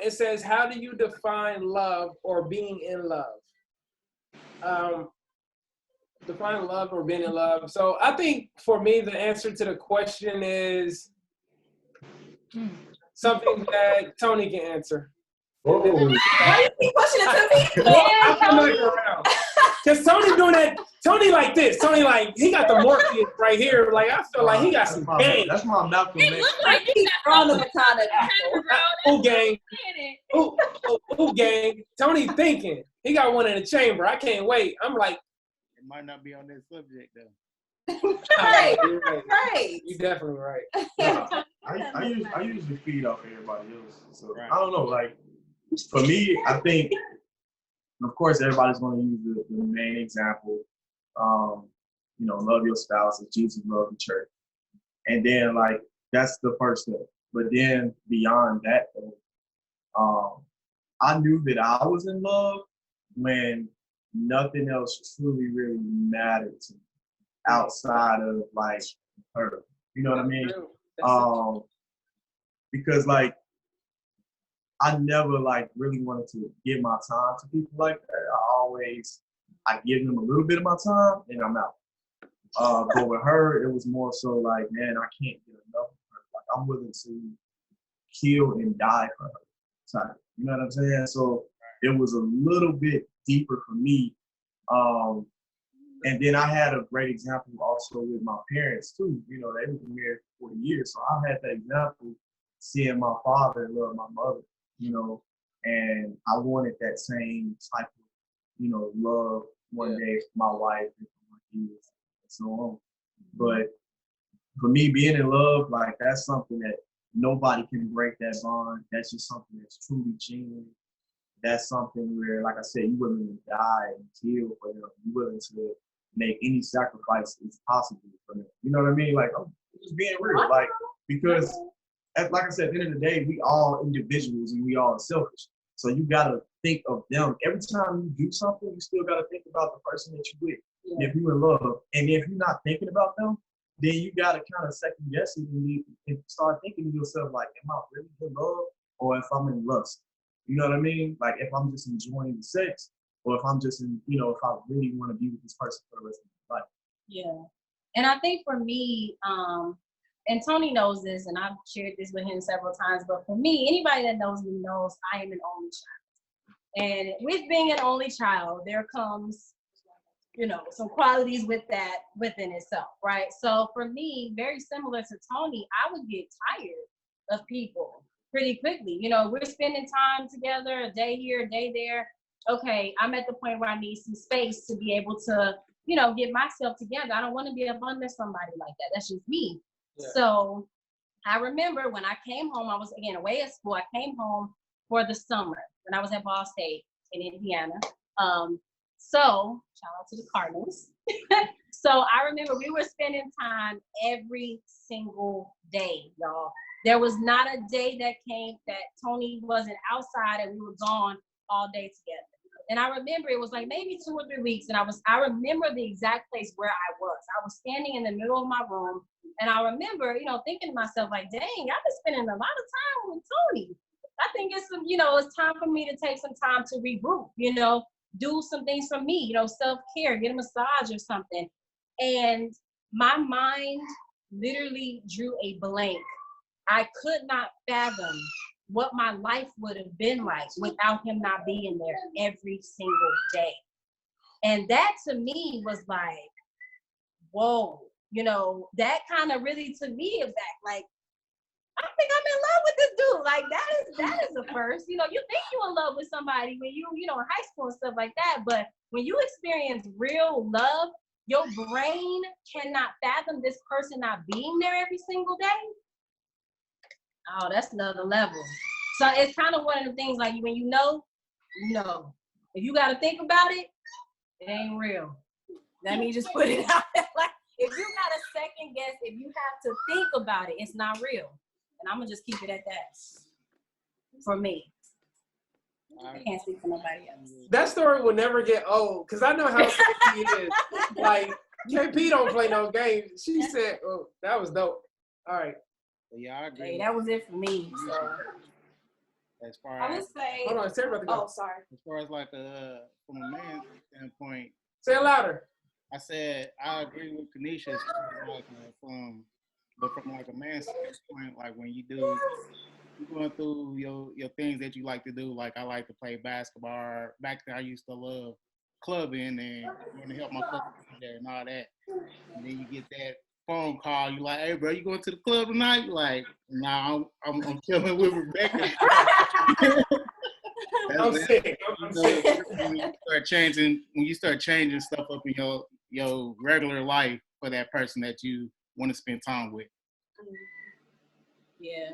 It says, "How do you define love or being in love?" Define love or being in love. So I think for me, the answer to the question is something that Tony can answer. Why do you keep pushing it to me? I come back around. Because Tony doing that, Tony like this. Tony like, he got the Morpheus right here. Like, I feel like he got some game. That's my Malcolm It X. looks like you Keep throwing the got baton at people. Ooh, gang. Ooh, gang. Tony thinking. He got one in the chamber. I can't wait. I'm like, It might not be on that subject though. Right. you're right. Right. You're definitely right. I usually feed off everybody else. So Right. I don't know. Like for me, I think, of course, everybody's going to use the main example. Love your spouse as Jesus loved the church, and then like that's the first step. But then beyond that, I knew that I was in love when nothing else truly really mattered to me outside of like her. You know what I mean? Because like I never like really wanted to give my time to people like that. I give them a little bit of my time and I'm out. But with her, it was more so like, man, I can't get enough of her. Like I'm willing to kill and die for her. Sorry. You know what I'm saying? So it was a little bit deeper for me. And then I had a great example also with my parents too. You know, they were married for 40 years. So I had that example seeing my father love my mother, and I wanted that same type of, love one day for my wife and for my kids and so on. But for me, being in love, like that's something that nobody can break that bond. That's just something that's truly genuine. That's something where, like I said, you're willing to die and kill for them. You're willing to make any sacrifices possible for them. You know what I mean? Like, I'm just being real. Like, because, like I said, at the end of the day, we all individuals and we all selfish. So you got to think of them. Every time you do something, you still got to think about the person that you're with. Yeah. If you're in love. And if you're not thinking about them, then you got to kind of second guess it and start thinking to yourself, like, am I really in love or if I'm in lust? You know what I mean? Like if I'm just enjoying the sex or if I'm just in, if I really want to be with this person for the rest of my life. Yeah. And I think for me, and Tony knows this and I've shared this with him several times, but for me, anybody that knows me knows I am an only child. And with being an only child, there comes, some qualities with that within itself, right? So for me, very similar to Tony, I would get tired of people pretty quickly. We're spending time together, a day here, a day there. Okay, I'm at the point where I need some space to be able to, get myself together. I don't want to be up under somebody like that. That's just me. Yeah. So I remember when I came home, I was again away at school. I came home for the summer when I was at Ball State in Indiana. So shout out to the Cardinals. So I remember we were spending time every single day, y'all. There was not a day that came that Tony wasn't outside and we were gone all day together. And I remember it was like maybe 2 or 3 weeks, and I remember the exact place where I was. I was standing in the middle of my room, and I remember, thinking to myself like, dang, I've been spending a lot of time with Tony. I think it's it's time for me to take some time to regroup, do some things for me, self-care, get a massage or something. And my mind literally drew a blank. I could not fathom what my life would have been like without him not being there every single day. And that to me was like, whoa, you know, that kind of really took me aback. Like, I think I'm in love with this dude. Like, that is the first. You know, you think you're in love with somebody when you know, in high school and stuff like that. But when you experience real love, your brain cannot fathom this person not being there every single day. Oh, that's another level. So it's kind of one of the things, like, when you know, you know. If you got to think about it, it ain't real. Let me just put it out there. Like, if you got a second guess, if you have to think about it, it's not real. And I'm going to just keep it at that. For me. I can't speak for nobody else. That story will never get old, because I know how he is. Like, KP don't play no games. She said, oh, that was dope. All right. Yeah, I agree. Hey, that was it for me. So. As far I as, would say. Hold on, Sarah about to go. Oh, sorry. as far as like from a man's standpoint, Say it louder. I said I agree with Kanisha as far as like but from like a man's standpoint, like when you going through your things that you like to do, like I like to play basketball. Back then I used to love clubbing and want to help my cousin there and all that. And then you get that phone call, you like, hey bro, you going to the club tonight? You're like, nah, I'm chilling with Rebecca. I'm sick. When you start changing stuff up in your regular life for that person that you want to spend time with. Yeah.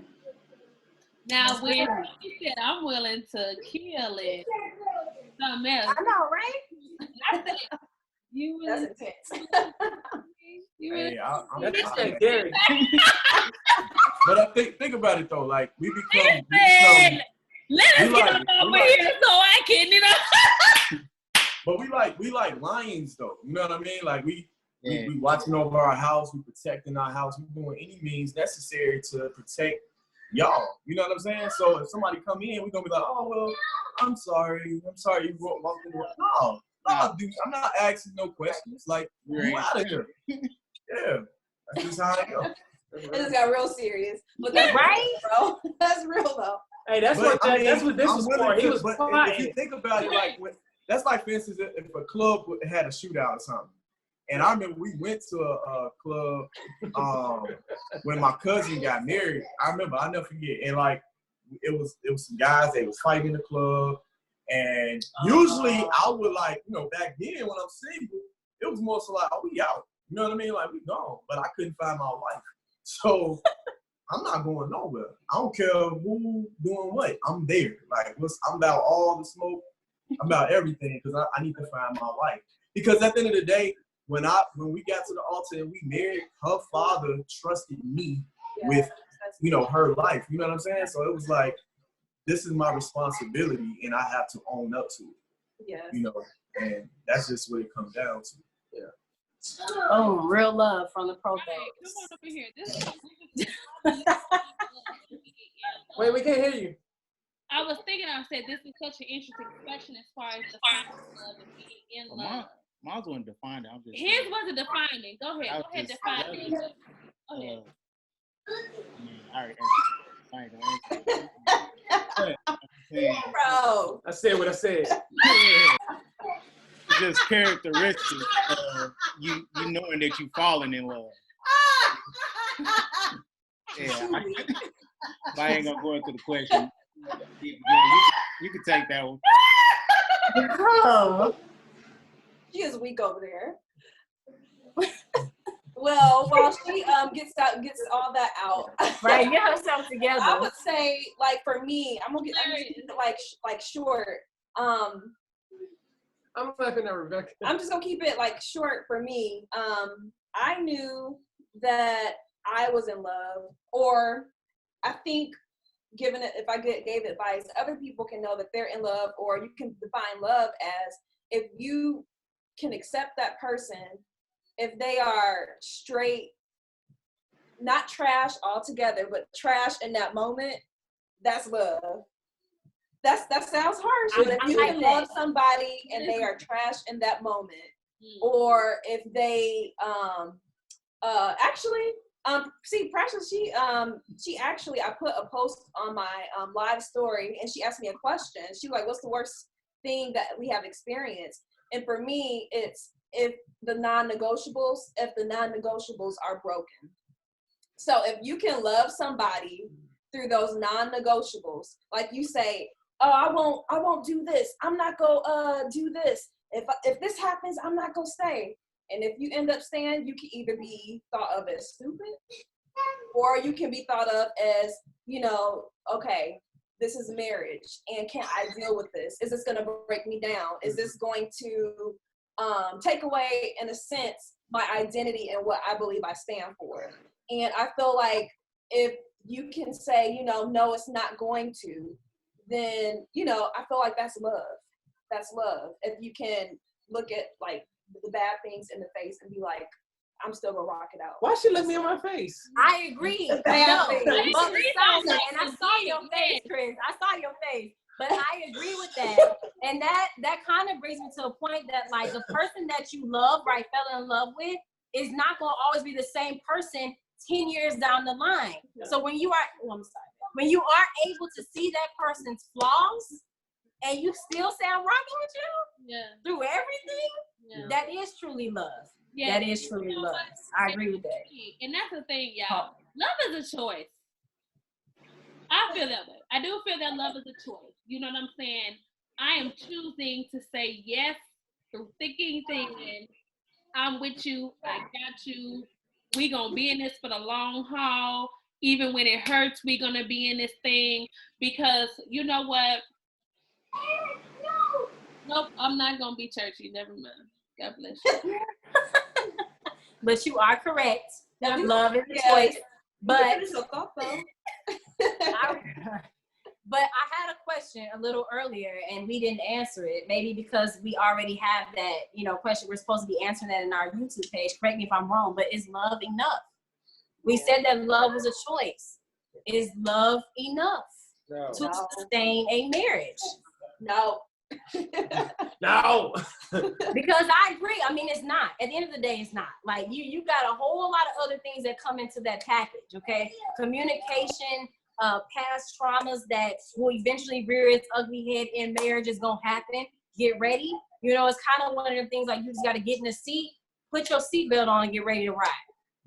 Now, when he said, I'm willing to kill it, something else. I know, right? I said, you willing That's intense. you willing Hey, I'm That's like Gary. But I think about it though, like we become let us get up over here so I can, you know. but we like lions though. You know what I mean? Like we Yeah. we watching over our house, we protecting our house, we doing any means necessary to protect y'all. You know what I'm saying? So if somebody come in, we're gonna be like, oh well, I'm sorry you walked in the No, dude, I'm not asking no questions. Like, you out of here. Yeah. That's just how I go. It just got real serious. But that's Right? real, bro. That's real though. Hey, that's But, what I mean, that's what this I'm was willing for. He to- was but if you think about it, like that's like, for instance, if a club had a shootout or something. And I remember we went to a club when my cousin got married. I'll never forget. And like it was some guys, they was fighting in the club. And usually I would like, you know, back then when I'm single, it was more so like, oh, we out. You know what I mean? Like we gone. But I couldn't find my wife. So I'm not going nowhere. I don't care who doing what. I'm there. Like I'm about all the smoke. I'm about everything because I need to find my wife. Because at the end of the day, when we got to the altar and we married, her father trusted me with, you know, her life. You know what I'm saying? So it was like, this is my responsibility and I have to own up to it. Yeah. You know, and that's just what it comes down to. Oh, real love from the pro Hey, days. come on up in here. This Wait, we can't hear you. I was thinking, I said, this is such an interesting question as far as defining love and being in love. Mine's wasn't defined. I'm just His wasn't defining. Go ahead. Go ahead, define it. Go ahead. I ain't gonna answer. Bro. I said what I said. It's just characteristics of you knowing that you falling in love. Yeah, I ain't gonna go into the question. You can take that one. Oh. She is weak over there. Well, while she gets all that out, Right, get herself together. I would say, like, for me, I'm gonna keep it like short. I'm laughing at Rebecca. I'm just gonna keep it like short for me. I knew that I was in love, or I think, given it, if I gave advice, other people can know that they're in love, or you can define love as if you can accept that person, if they are straight, not trash altogether, but trash in that moment, that's love. That sounds harsh, but if you can love somebody and they are trash in that moment, or if they see, Precious, she actually, I put a post on my live story and she asked me a question. She was like, what's the worst thing that we have experienced? And for me, it's if the non-negotiables are broken. So if you can love somebody through those non-negotiables, like you say, oh, I won't do this. I'm not gonna do this. If this happens, I'm not gonna stay. And if you end up staying, you can either be thought of as stupid, or you can be thought of as, okay, this is marriage, and can I deal with this? Is this gonna break me down? Is this going to take away, in a sense, my identity and what I believe I stand for? And I feel like if you can say, no, it's not going to, then, I feel like that's love. That's love. If you can look at like the bad things in the face and be like, I'm still gonna rock it out. Why she look me in my face? I agree. And I saw your face, Chris. I saw your face. But I agree with that. And that kind of brings me to a point that, like, the person that you love, right, fell in love with, is not gonna always be the same person 10 years down the line. Yeah. So when you are able to see that person's flaws and you still say I'm rocking with you through everything, that is truly love. Yeah, that is truly love. I agree with that. And that's the thing, y'all. Love is a choice. I feel that way. I do feel that love is a choice. You know what I'm saying? I am choosing to say yes through thick and thin. I'm with you. I got you. We gonna be in this for the long haul. Even when it hurts, we gonna be in this thing, because you know what? Nope, I'm not gonna be churchy. Never mind. God bless you. But you are correct. Love is a choice. But I had a question a little earlier and we didn't answer it. Maybe because we already have that, question. We're supposed to be answering that in our YouTube page. Correct me if I'm wrong, but is love enough? We said that love was a choice. Is love enough to sustain a marriage? No. No. Because I agree. I mean, it's not. At the end of the day, it's not. Like, you got a whole lot of other things that come into that package, okay? Communication, past traumas that will eventually rear its ugly head in marriage is going to happen. Get ready. It's kind of one of the things, like, you just got to get in the seat, put your seatbelt on, and get ready to ride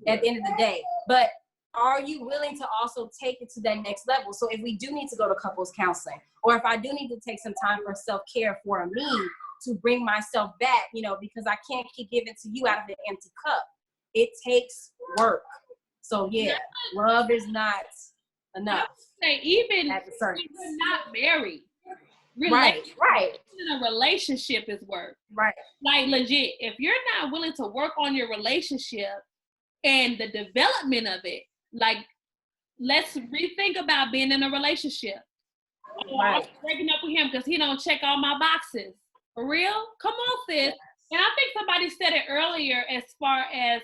at the end of the day. But are you willing to also take it to that next level? So if we do need to go to couples counseling, or if I do need to take some time for self-care for me to bring myself back, because I can't keep giving to you out of an empty cup. It takes work. So yeah, love is not enough. Say even not married. Right. In a relationship is work. Right. Like, legit, if you're not willing to work on your relationship and the development of it, like, let's rethink about being in a relationship. I'm breaking up with him because he don't check all my boxes. For real? Come on, sis. And I think somebody said it earlier, as far as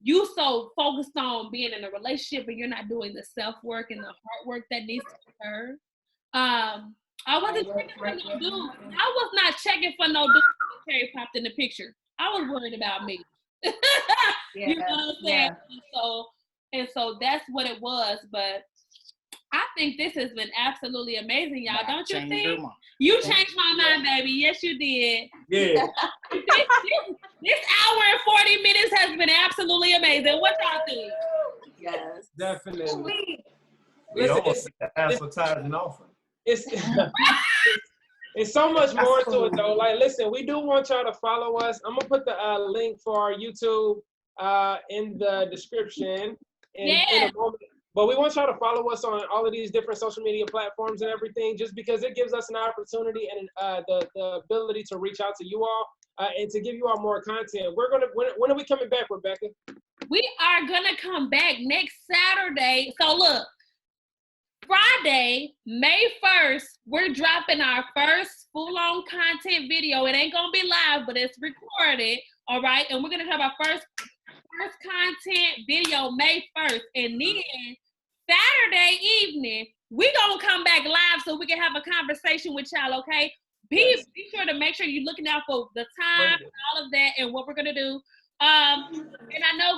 you so focused on being in a relationship and you're not doing the self-work and the hard work that needs to occur. I wasn't checking for no dude. I was not checking for no dude when Carrie popped in the picture. I was worried about me. You know what I'm saying? Yeah. And so that's what it was. But I think this has been absolutely amazing, y'all. Don't you think? You changed my mind, baby. Yes, you did. Yeah. This hour and 40 minutes has been absolutely amazing. What y'all think? Yes. Definitely. We almost advertising offering. It's so much more to it, though. Like, listen, we do want y'all to follow us. I'm gonna put the link for our YouTube in the description in a moment. But we want y'all to follow us on all of these different social media platforms and everything, just because it gives us an opportunity and the ability to reach out to you all and to give you all more content. We're gonna when are we coming back, Rebecca? We are gonna come back next Saturday. So look. Friday, May 1st, we're dropping our first full-on content video. It ain't gonna be live, but it's recorded, all right? And we're gonna have our first content video May 1st. And then Saturday evening, we gonna come back live so we can have a conversation with y'all, okay? Be sure to make sure you're looking out for the time and all of that and what we're gonna do. And I know